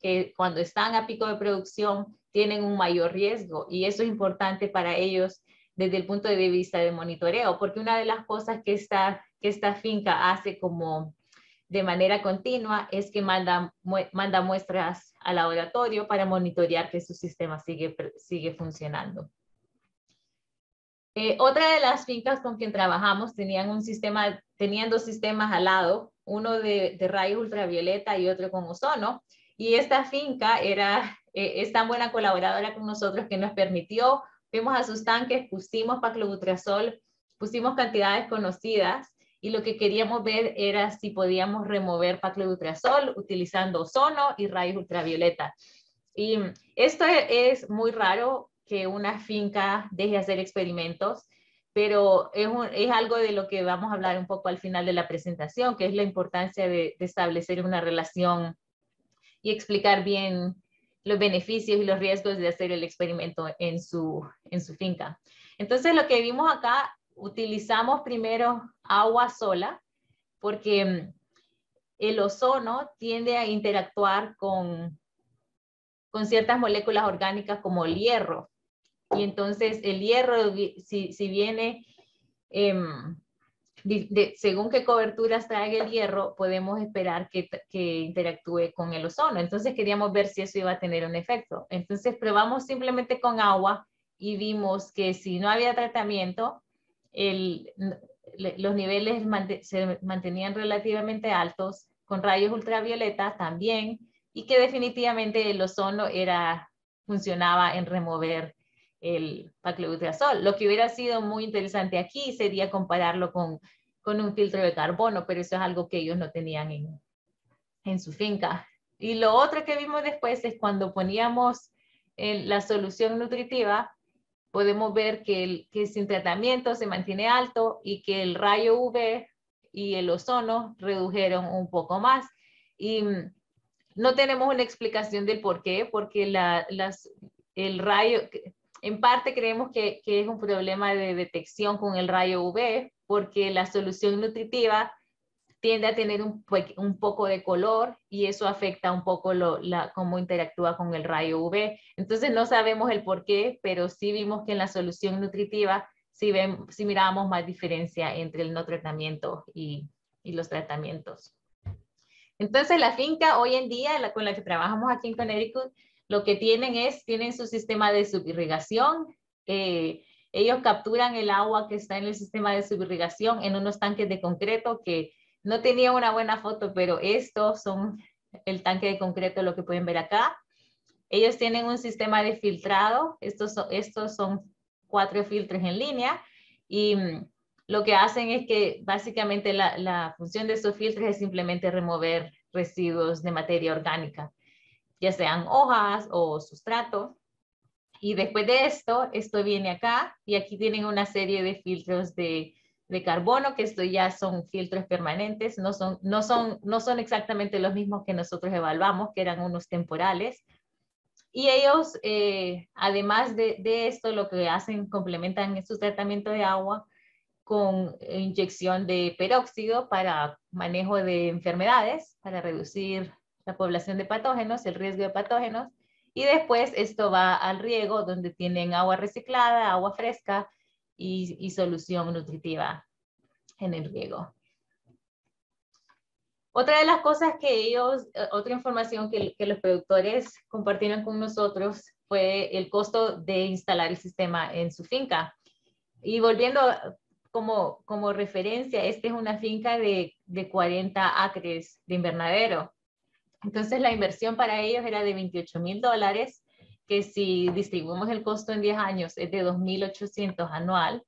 que cuando están a pico de producción, tienen un mayor riesgo, y eso es importante para ellos desde el punto de vista de monitoreo, porque una de las cosas que esta finca hace como de manera continua es que manda muestras al laboratorio para monitorear que su sistema sigue funcionando. Otra de las fincas con quien trabajamos tenían dos sistemas al lado, uno de rayos ultravioleta y otro con ozono, y esta finca es tan buena colaboradora con nosotros que nos permitió, fuimos a sus tanques, pusimos paclobutrazol, pusimos cantidades conocidas, y lo que queríamos ver era si podíamos remover paclobutrazol utilizando ozono y rayos ultravioleta. Y esto es muy raro, que una finca deje de hacer experimentos, pero es algo de lo que vamos a hablar un poco al final de la presentación, que es la importancia de establecer una relación y explicar bien los beneficios y los riesgos de hacer el experimento en su finca. Entonces, lo que vimos acá, utilizamos primero agua sola, porque el ozono tiende a interactuar con ciertas moléculas orgánicas como el hierro. Y entonces el hierro, si viene, según qué coberturas traiga el hierro, podemos esperar que interactúe con el ozono. Entonces queríamos ver si eso iba a tener un efecto. Entonces probamos simplemente con agua y vimos que si no había tratamiento, los niveles se mantenían relativamente altos, con rayos ultravioleta también, y que definitivamente el ozono funcionaba en remover el paclobutrazol. Lo que hubiera sido muy interesante aquí sería compararlo con un filtro de carbono, pero eso es algo que ellos no tenían en su finca. Y lo otro que vimos después es cuando poníamos la solución nutritiva, podemos ver que sin tratamiento se mantiene alto y que el rayo UV y el ozono redujeron un poco más. Y no tenemos una explicación del por qué, porque el rayo, en parte creemos que es un problema de detección con el rayo UV, porque la solución nutritiva tiende a tener un poco de color, y eso afecta un poco cómo interactúa con el rayo UV. Entonces no sabemos el por qué, pero sí vimos que en la solución nutritiva sí mirábamos más diferencia entre el no tratamiento y los tratamientos. Entonces la finca hoy en día, con la que trabajamos aquí en Connecticut, lo que tienen su sistema de subirrigación. Ellos capturan el agua que está en el sistema de subirrigación en unos tanques de concreto, que no tenía una buena foto, pero estos son el tanque de concreto, lo que pueden ver acá. Ellos tienen un sistema de filtrado. Estos son 4 filtros en línea, y lo que hacen es que básicamente la función de estos filtros es simplemente remover residuos de materia orgánica, ya sean hojas o sustrato. Y después de esto viene acá, y aquí tienen una serie de filtros de de carbono, que esto ya son filtros permanentes, no son exactamente los mismos que nosotros evaluamos, que eran unos temporales. Y ellos, además de esto, lo que hacen, complementan su tratamiento de agua con inyección de peróxido para manejo de enfermedades, para reducir la población de patógenos, el riesgo de patógenos. Y después esto va al riego, donde tienen agua reciclada, agua fresca y solución nutritiva en el riego. Otra de las cosas que ellos, otra información que los productores compartieron con nosotros fue el costo de instalar el sistema en su finca. Y volviendo como referencia, esta es una finca de 40 acres de invernadero. Entonces la inversión para ellos era de $28,000, que si distribuimos el costo en 10 años es de $2,800 anual.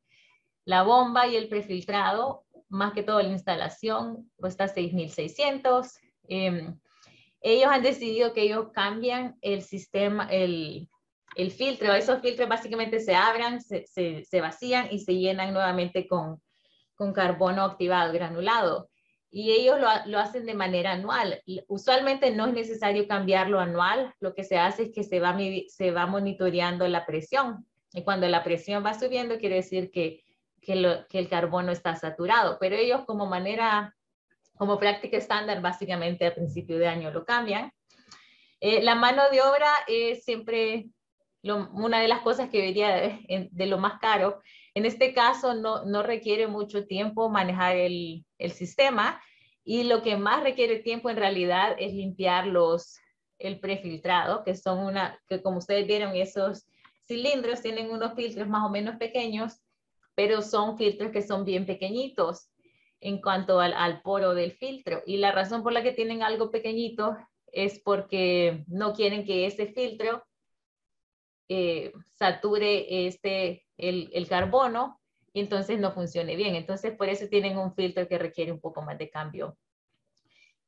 La bomba y el prefiltrado, más que todo la instalación, cuesta $6,600. Ellos han decidido que ellos cambian el sistema, el filtro. Esos filtros básicamente se abran, se vacían y se llenan nuevamente con carbono activado, granulado. Y ellos lo hacen de manera anual. Usualmente no es necesario cambiarlo anual. Lo que se hace es que se va monitoreando la presión. Y cuando la presión va subiendo, quiere decir que el carbono está saturado. Pero ellos como práctica estándar, básicamente a principio de año lo cambian. La mano de obra es siempre una de las cosas que vería de lo más caro. En este caso no requiere mucho tiempo manejar el sistema, y lo que más requiere tiempo en realidad es limpiar el prefiltrado, que como ustedes vieron, esos cilindros tienen unos filtros más o menos pequeños, pero son filtros que son bien pequeñitos en cuanto al poro del filtro. Y la razón por la que tienen algo pequeñito es porque no quieren que ese filtro sature el carbono y entonces no funcione bien. Entonces por eso tienen un filtro que requiere un poco más de cambio.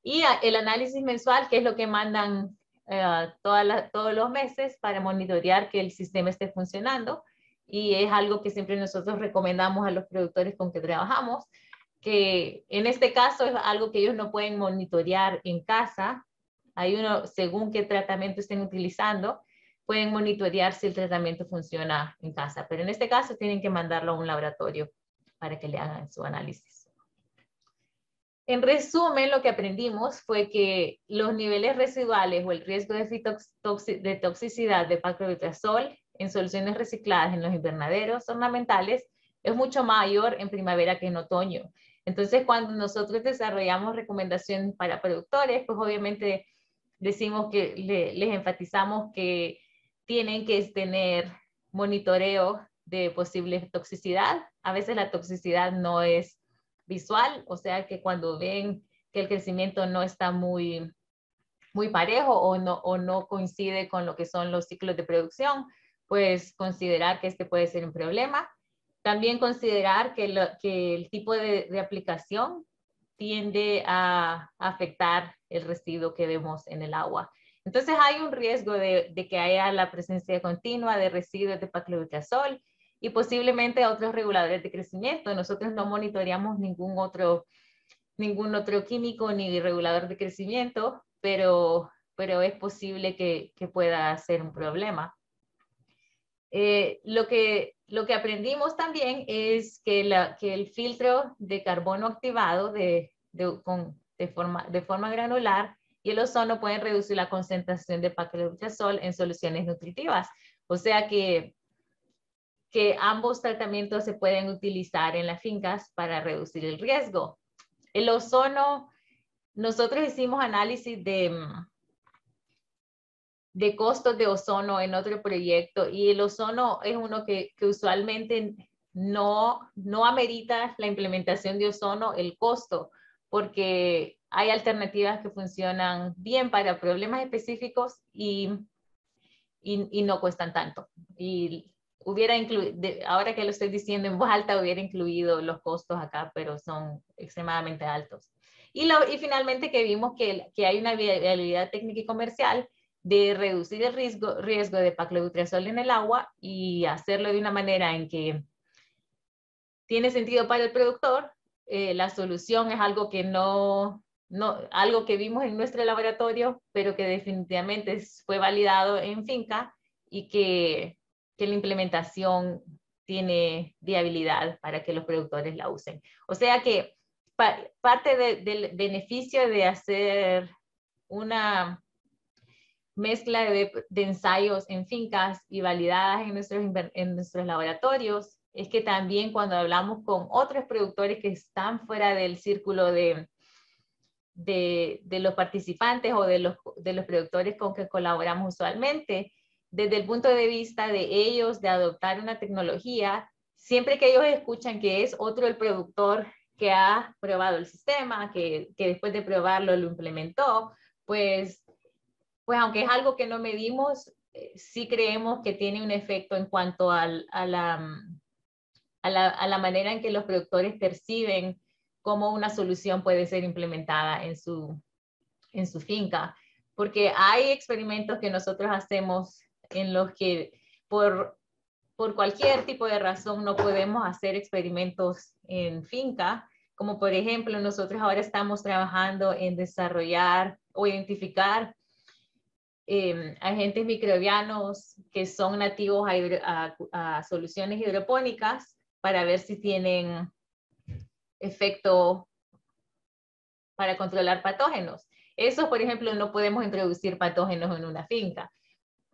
Y el análisis mensual, que es lo que mandan todos los meses para monitorear que el sistema esté funcionando, y es algo que siempre nosotros recomendamos a los productores con que trabajamos, que en este caso es algo que ellos no pueden monitorear en casa. Según qué tratamiento estén utilizando, pueden monitorear si el tratamiento funciona en casa, pero en este caso tienen que mandarlo a un laboratorio para que le hagan su análisis. En resumen, lo que aprendimos fue que los niveles residuales o el riesgo de toxicidad de paclobutrazol en soluciones recicladas en los invernaderos ornamentales es mucho mayor en primavera que en otoño. Entonces, cuando nosotros desarrollamos recomendaciones para productores, pues obviamente decimos que les enfatizamos que tienen que tener monitoreo de posible toxicidad. A veces la toxicidad no es visual, o sea que cuando ven que el crecimiento no está muy parejo o no coincide con lo que son los ciclos de producción, pues considerar que este puede ser un problema. También considerar que el tipo de aplicación tiende a afectar el residuo que vemos en el agua. Entonces hay un riesgo de que haya la presencia continua de residuos de paclobutrazol y posiblemente otros reguladores de crecimiento. Nosotros no monitoreamos ningún otro químico ni regulador de crecimiento, pero es posible que pueda ser un problema. Lo que aprendimos también es que el filtro de carbono activado de forma granular y el ozono pueden reducir la concentración de paclobutrazol en soluciones nutritivas. O sea que ambos tratamientos se pueden utilizar en las fincas para reducir el riesgo. El ozono, nosotros hicimos análisis de costos de ozono en otro proyecto, y el ozono es uno que usualmente no amerita la implementación de ozono el costo, porque hay alternativas que funcionan bien para problemas específicos y no cuestan tanto. Y ahora que lo estoy diciendo en voz alta, hubiera incluido los costos acá, pero son extremadamente altos. Y finalmente que vimos que hay una viabilidad técnica y comercial de reducir el riesgo de paclobutrazol en el agua y hacerlo de una manera en que tiene sentido para el productor. La solución es algo que algo que vimos en nuestro laboratorio, pero que definitivamente fue validado en finca y que la implementación tiene viabilidad para que los productores la usen. O sea que parte del beneficio de hacer una mezcla de ensayos en fincas y validadas en nuestros laboratorios es que también cuando hablamos con otros productores que están fuera del círculo de los participantes o de los productores con que colaboramos usualmente, desde el punto de vista de ellos de adoptar una tecnología, siempre que ellos escuchan que es otro el productor que ha probado el sistema, que después de probarlo lo implementó, pues aunque es algo que no medimos, sí creemos que tiene un efecto en cuanto a la manera en que los productores perciben cómo una solución puede ser implementada en su finca. Porque hay experimentos que nosotros hacemos en los que por cualquier tipo de razón no podemos hacer experimentos en finca, como por ejemplo nosotros ahora estamos trabajando en desarrollar o identificar agentes microbianos que son nativos a soluciones hidropónicas para ver si tienen efecto para controlar patógenos. Eso, por ejemplo, no podemos introducir patógenos en una finca.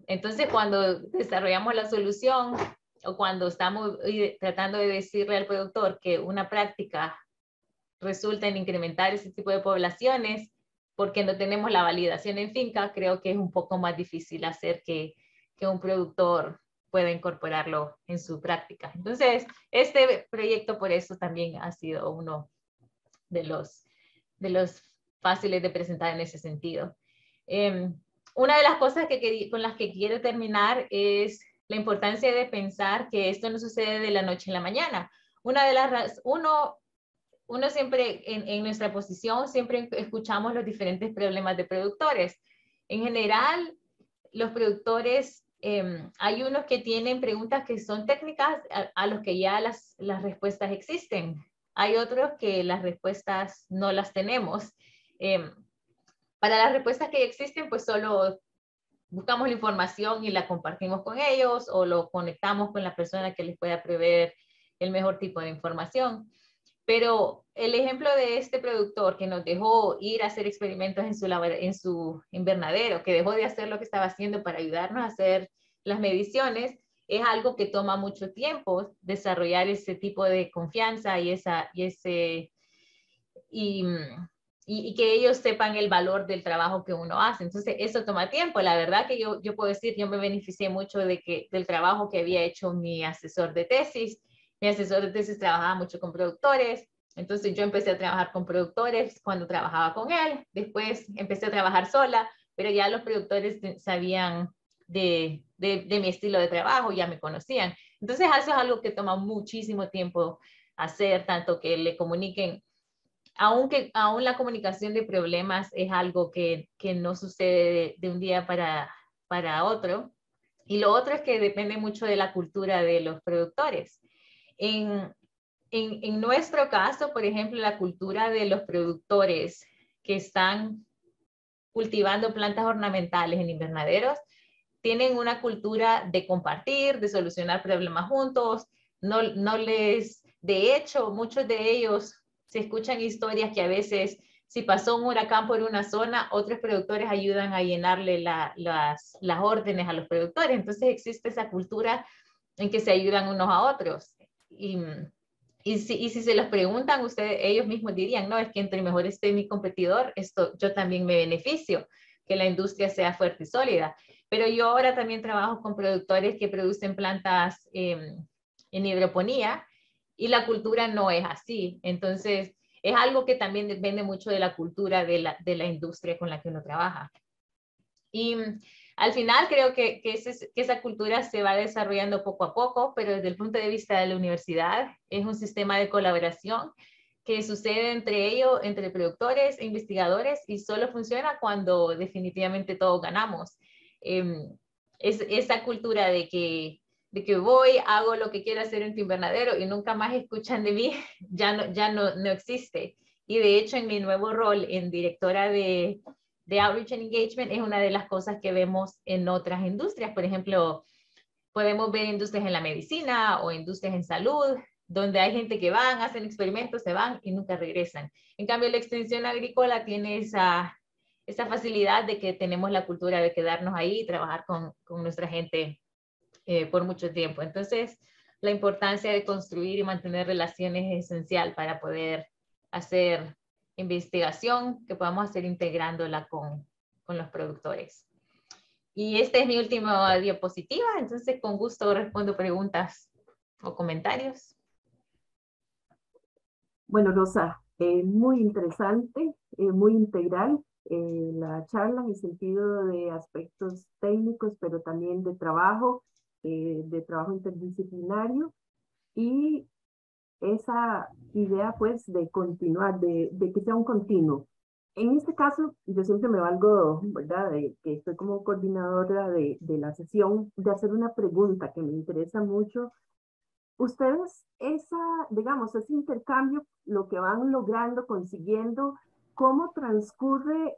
Entonces, cuando desarrollamos la solución o cuando estamos tratando de decirle al productor que una práctica resulta en incrementar ese tipo de poblaciones, porque no tenemos la validación en finca, creo que es un poco más difícil hacer que un productor pueda incorporarlo en su práctica. Entonces, este proyecto por eso también ha sido uno de los fáciles de presentar en ese sentido. Una de las cosas con las que quiero terminar es la importancia de pensar que esto no sucede de la noche a la mañana. Uno siempre, en nuestra posición, siempre escuchamos los diferentes problemas de productores. En general, los productores, hay unos que tienen preguntas que son técnicas a los que ya las respuestas existen. Hay otros que las respuestas no las tenemos. Para las respuestas que existen, pues solo buscamos la información y la compartimos con ellos o lo conectamos con la persona que les pueda proveer el mejor tipo de información. Pero el ejemplo de este productor que nos dejó ir a hacer experimentos en su invernadero, que dejó de hacer lo que estaba haciendo para ayudarnos a hacer las mediciones, es algo que toma mucho tiempo desarrollar ese tipo de confianza y que ellos sepan el valor del trabajo que uno hace. Entonces, eso toma tiempo. La verdad que yo puedo decir, yo me beneficié mucho del trabajo que había hecho mi asesor de tesis. Mi asesor de tesis trabajaba mucho con productores, entonces yo empecé a trabajar con productores cuando trabajaba con él. Después empecé a trabajar sola, pero ya los productores sabían de mi estilo de trabajo, ya me conocían. Entonces, eso es algo que toma muchísimo tiempo hacer, tanto que le comuniquen. Aún la comunicación de problemas es algo que no sucede de un día para otro. Y lo otro es que depende mucho de la cultura de los productores. En nuestro caso, por ejemplo, la cultura de los productores que están cultivando plantas ornamentales en invernaderos, tienen una cultura de compartir, de solucionar problemas juntos. De hecho, muchos de ellos se escuchan historias que a veces, si pasó un huracán por una zona, otros productores ayudan a llenarle las órdenes a los productores. Entonces existe esa cultura en que se ayudan unos a otros. Y si se los preguntan, ellos mismos dirían, no, es que entre mejor esté mi competidor, yo también me beneficio, que la industria sea fuerte y sólida. Pero yo ahora también trabajo con productores que producen plantas en hidroponía y la cultura no es así. Entonces, es algo que también depende mucho de la cultura de la industria con la que uno trabaja. Y al final creo que esa cultura se va desarrollando poco a poco, pero desde el punto de vista de la universidad es un sistema de colaboración que sucede entre productores e investigadores y solo funciona cuando definitivamente todos ganamos. Esa cultura de que de que voy, hago lo que quiero hacer en tu invernadero y nunca más escuchan de mí, ya no existe. Y de hecho, en mi nuevo rol en directora de Outreach and Engagement, es una de las cosas que vemos en otras industrias. Por ejemplo, podemos ver industrias en la medicina o industrias en salud, donde hay gente que van, hacen experimentos, se van y nunca regresan. En cambio, la extensión agrícola tiene esa facilidad de que tenemos la cultura de quedarnos ahí y trabajar con nuestra gente por mucho tiempo. Entonces, la importancia de construir y mantener relaciones es esencial para poder hacer investigación que podamos hacer integrándola con los productores. Y esta es mi última diapositiva, entonces con gusto respondo preguntas o comentarios. Bueno, Rosa, muy interesante, muy integral la charla en el sentido de aspectos técnicos, pero también de trabajo interdisciplinario y esa idea pues de continuar, de que sea un continuo. En este caso, yo siempre me valgo, ¿verdad?, de que estoy como coordinadora de la sesión, de hacer una pregunta que me interesa mucho. Ustedes, digamos, ese intercambio, lo que van logrando, consiguiendo, ¿cómo transcurre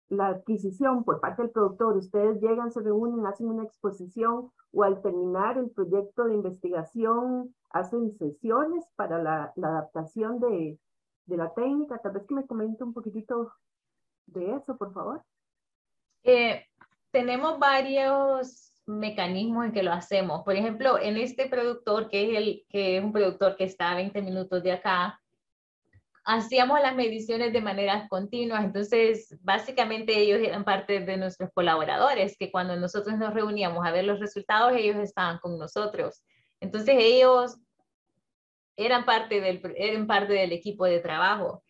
la adquisición por parte del productor? Ustedes llegan, se reúnen, hacen una exposición o al terminar el proyecto de investigación hacen sesiones para la adaptación de la técnica. Tal vez que me comente un poquitito de eso, por favor. Tenemos varios mecanismos en que lo hacemos. Por ejemplo, en este productor, que es un productor que está a 20 minutos de acá, hacíamos las mediciones de manera continua. Entonces, básicamente ellos eran parte de nuestros colaboradores, que cuando nosotros nos reuníamos a ver los resultados, ellos estaban con nosotros. Entonces, ellos eran parte del equipo de trabajo.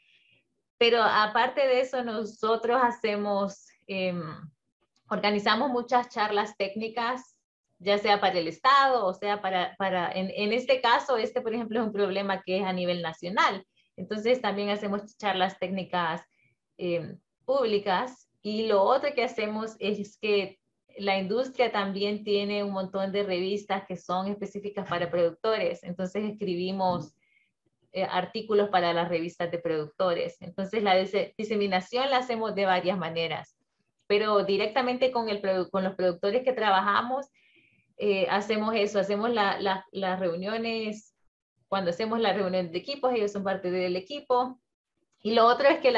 Pero aparte de eso, nosotros organizamos muchas charlas técnicas, ya sea para el Estado, o sea en este caso, por ejemplo, es un problema que es a nivel nacional. Entonces también hacemos charlas técnicas públicas. Y lo otro que hacemos es que la industria también tiene un montón de revistas que son específicas para productores. Entonces escribimos artículos para las revistas de productores. Entonces la diseminación la hacemos de varias maneras, pero directamente con los productores que trabajamos, hacemos eso, hacemos las reuniones. Cuando hacemos las reuniones de equipos, ellos son parte del equipo. Y lo otro es que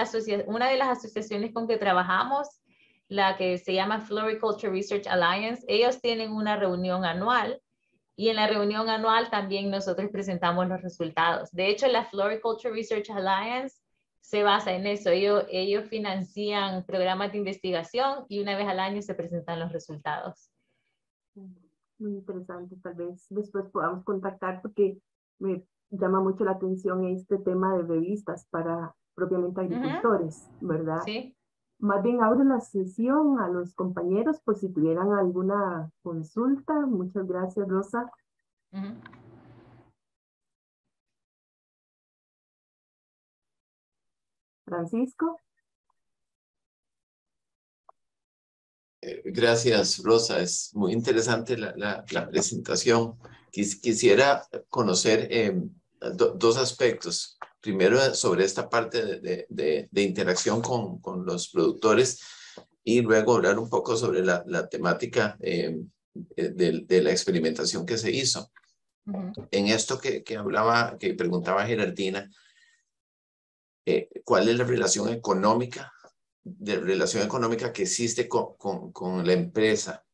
una de las asociaciones con que trabajamos, la que se llama Floriculture Research Alliance, ellos tienen una reunión anual. Y en la reunión anual también nosotros presentamos los resultados. De hecho, la Floriculture Research Alliance se basa en eso. Ellos financian programas de investigación y una vez al año se presentan los resultados. Muy interesante. Tal vez después podamos contactar porque me llama mucho la atención este tema de revistas para propiamente agricultores, ¿verdad? Sí. Más bien abro la sesión a los compañeros por si tuvieran alguna consulta. Muchas gracias, Rosa. Francisco. Gracias, Rosa. Es muy interesante la presentación. Quisiera conocer dos aspectos. Primero, sobre esta parte de interacción con los productores y luego hablar un poco sobre la temática de la experimentación que se hizo. En esto que preguntaba Gerardina, ¿cuál es la relación económica que existe con la empresa?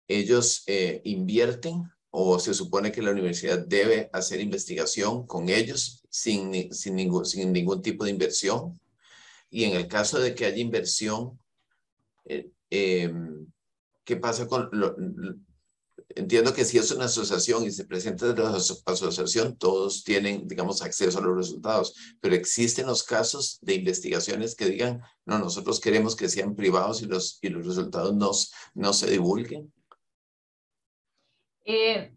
¿Ellos invierten o se supone que la universidad debe hacer investigación con ellos sin ningún tipo de inversión? Y en el caso de que haya inversión, ¿qué pasa con entiendo que si es una asociación y se presenta la asociación, todos tienen, digamos, acceso a los resultados, pero existen los casos de investigaciones que digan, no, nosotros queremos que sean privados y los resultados no se divulguen? En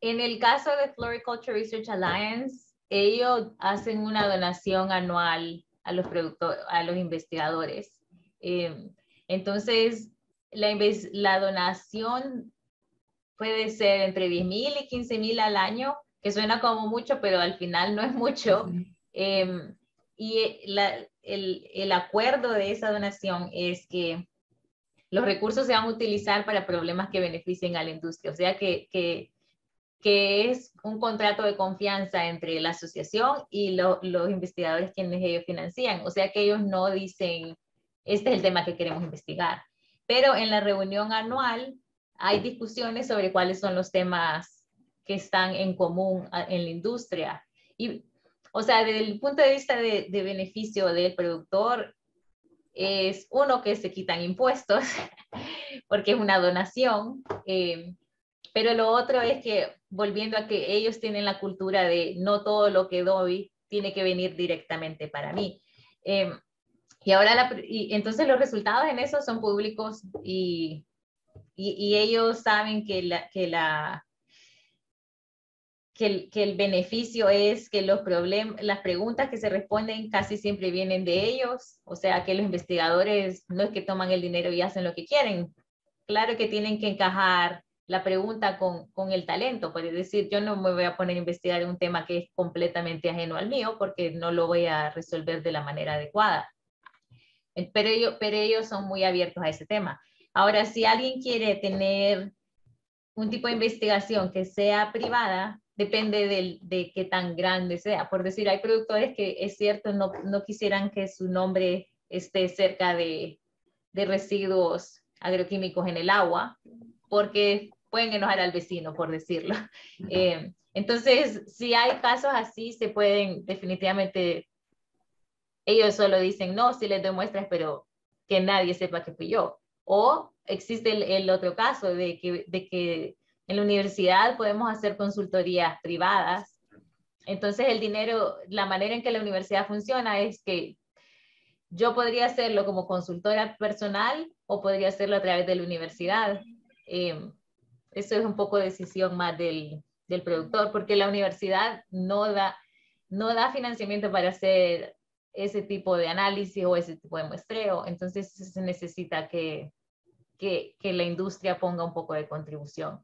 el caso de Floriculture Research Alliance, ellos hacen una donación anual a los investigadores. Entonces, la donación puede ser entre 10,000 y 15,000 al año, que suena como mucho, pero al final no es mucho. Y el acuerdo de esa donación es que los recursos se van a utilizar para problemas que beneficien a la industria. O sea que es un contrato de confianza entre la asociación y los investigadores quienes ellos financian. O sea que ellos no dicen, este es el tema que queremos investigar. Pero en la reunión anual hay discusiones sobre cuáles son los temas que están en común en la industria. Y, o sea, desde el punto de vista de beneficio del productor, es uno que se quitan impuestos, porque es una donación, pero lo otro es que, volviendo a que ellos tienen la cultura de no todo lo que doy tiene que venir directamente para mí. Y ahora, entonces los resultados en eso son públicos y ellos saben que el beneficio es que las preguntas que se responden casi siempre vienen de ellos, o sea que los investigadores no es que toman el dinero y hacen lo que quieren, claro que tienen que encajar la pregunta con el talento, por decir, yo no me voy a poner a investigar un tema que es completamente ajeno al mío porque no lo voy a resolver de la manera adecuada, pero ellos son muy abiertos a ese tema. Ahora, si alguien quiere tener un tipo de investigación que sea privada, depende de qué tan grande sea. Por decir, hay productores que, es cierto, no quisieran que su nombre esté cerca de residuos agroquímicos en el agua, porque pueden enojar al vecino, por decirlo. Entonces, si hay casos así, se pueden definitivamente, ellos solo dicen, no, si les doy muestras, pero que nadie sepa que fui yo. O existe el otro caso de que en la universidad podemos hacer consultorías privadas. Entonces el dinero, la manera en que la universidad funciona es que yo podría hacerlo como consultora personal o podría hacerlo a través de la universidad. Eso es un poco decisión más del productor, porque la universidad no da financiamiento para hacer ese tipo de análisis o ese tipo de muestreo. Entonces se necesita que la industria ponga un poco de contribución.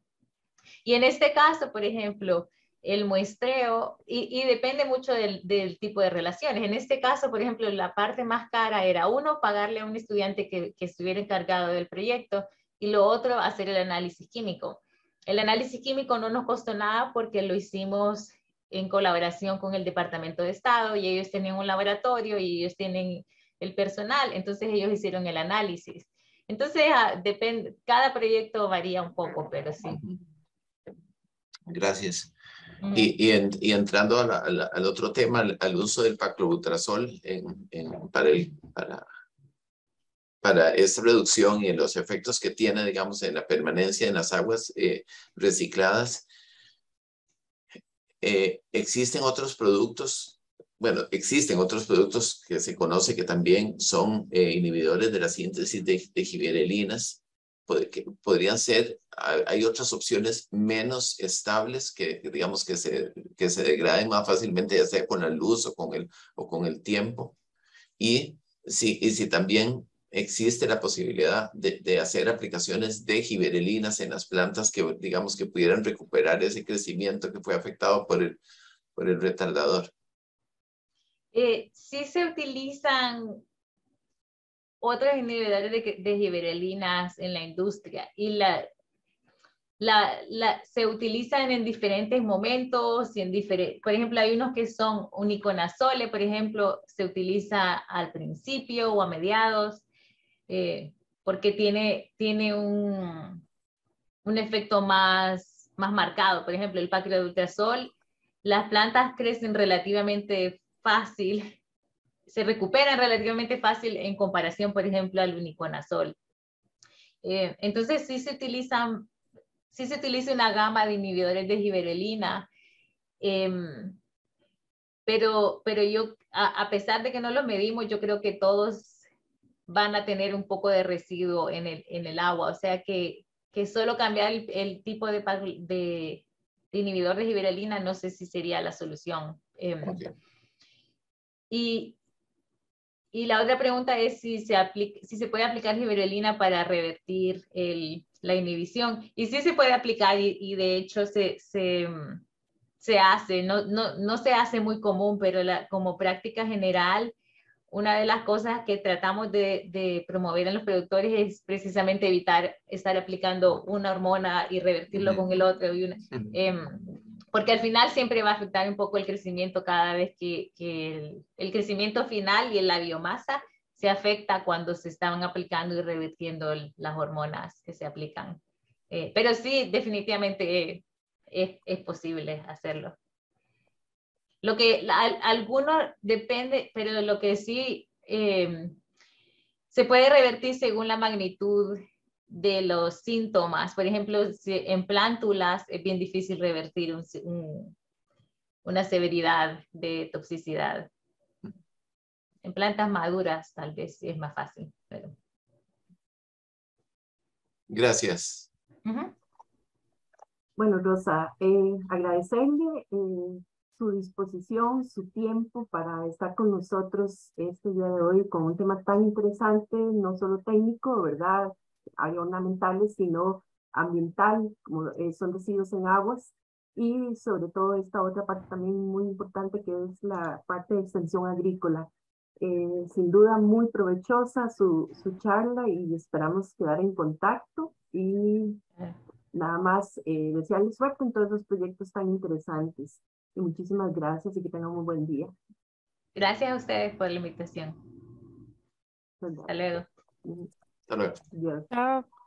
Y en este caso, por ejemplo, el muestreo, y depende mucho del tipo de relaciones. En este caso, por ejemplo, la parte más cara era uno, pagarle a un estudiante que estuviera encargado del proyecto, y lo otro, hacer el análisis químico. El análisis químico no nos costó nada porque lo hicimos en colaboración con el Departamento de Estado, y ellos tenían un laboratorio y ellos tienen el personal, entonces ellos hicieron el análisis. Entonces, depende, cada proyecto varía un poco, pero sí. Gracias. Y entrando al otro tema, al uso del paclobutrazol para esta reducción y en los efectos que tiene, digamos, en la permanencia en las aguas recicladas, existen otros productos que se conoce que también son inhibidores de la síntesis de gibberelinas, que podrían ser, hay otras opciones menos estables que digamos que se degraden más fácilmente, ya sea con la luz o con el tiempo. Y si también existe la posibilidad de hacer aplicaciones de gibberelinas en las plantas que, digamos, que pudieran recuperar ese crecimiento que fue afectado por el retardador. Sí se utilizan otros inhibidores de gibberelinas en la industria y se utilizan en diferentes momentos y por ejemplo, hay unos que son uniconazole, por ejemplo, se utiliza al principio o a mediados, porque tiene un efecto más marcado. Por ejemplo, el paclobutrazol, las plantas crecen relativamente fácil, se recuperan relativamente fácil en comparación, por ejemplo, al uniconazol. Entonces sí se utiliza una gama de inhibidores de gibberelina, pero yo, a pesar de que no los medimos, yo creo que todos van a tener un poco de residuo en el agua, o sea que solo cambiar el tipo de inhibidor de gibberelina no sé si sería la solución. Okay. Y Y la otra pregunta es si se puede aplicar gibberelina para revertir la inhibición. Y sí se puede aplicar y de hecho se hace, no se hace muy común, pero como práctica general, una de las cosas que tratamos de promover en los productores es precisamente evitar estar aplicando una hormona y revertirlo con el otro. Porque al final siempre va a afectar un poco el crecimiento cada vez que el crecimiento final y la biomasa se afecta cuando se están aplicando y revirtiendo las hormonas que se aplican. Pero sí, definitivamente es posible hacerlo. Lo que algunos depende, pero lo que sí se puede revertir según la magnitud de los síntomas. Por ejemplo, en plántulas es bien difícil revertir una severidad de toxicidad. En plantas maduras tal vez es más fácil. Pero... Gracias. Bueno, Rosa, agradecerle su disposición, su tiempo para estar con nosotros este día de hoy con un tema tan interesante, no solo técnico, ¿verdad? Ornamentales, sino ambiental, como son residuos en aguas, y sobre todo esta otra parte también muy importante que es la parte de extensión agrícola. Sin duda muy provechosa su charla y esperamos quedar en contacto y nada más desearles suerte en todos los proyectos tan interesantes. Y muchísimas gracias y que tengan un buen día. Gracias a ustedes por la invitación. Hasta luego. Hasta luego. Adiós. Chao.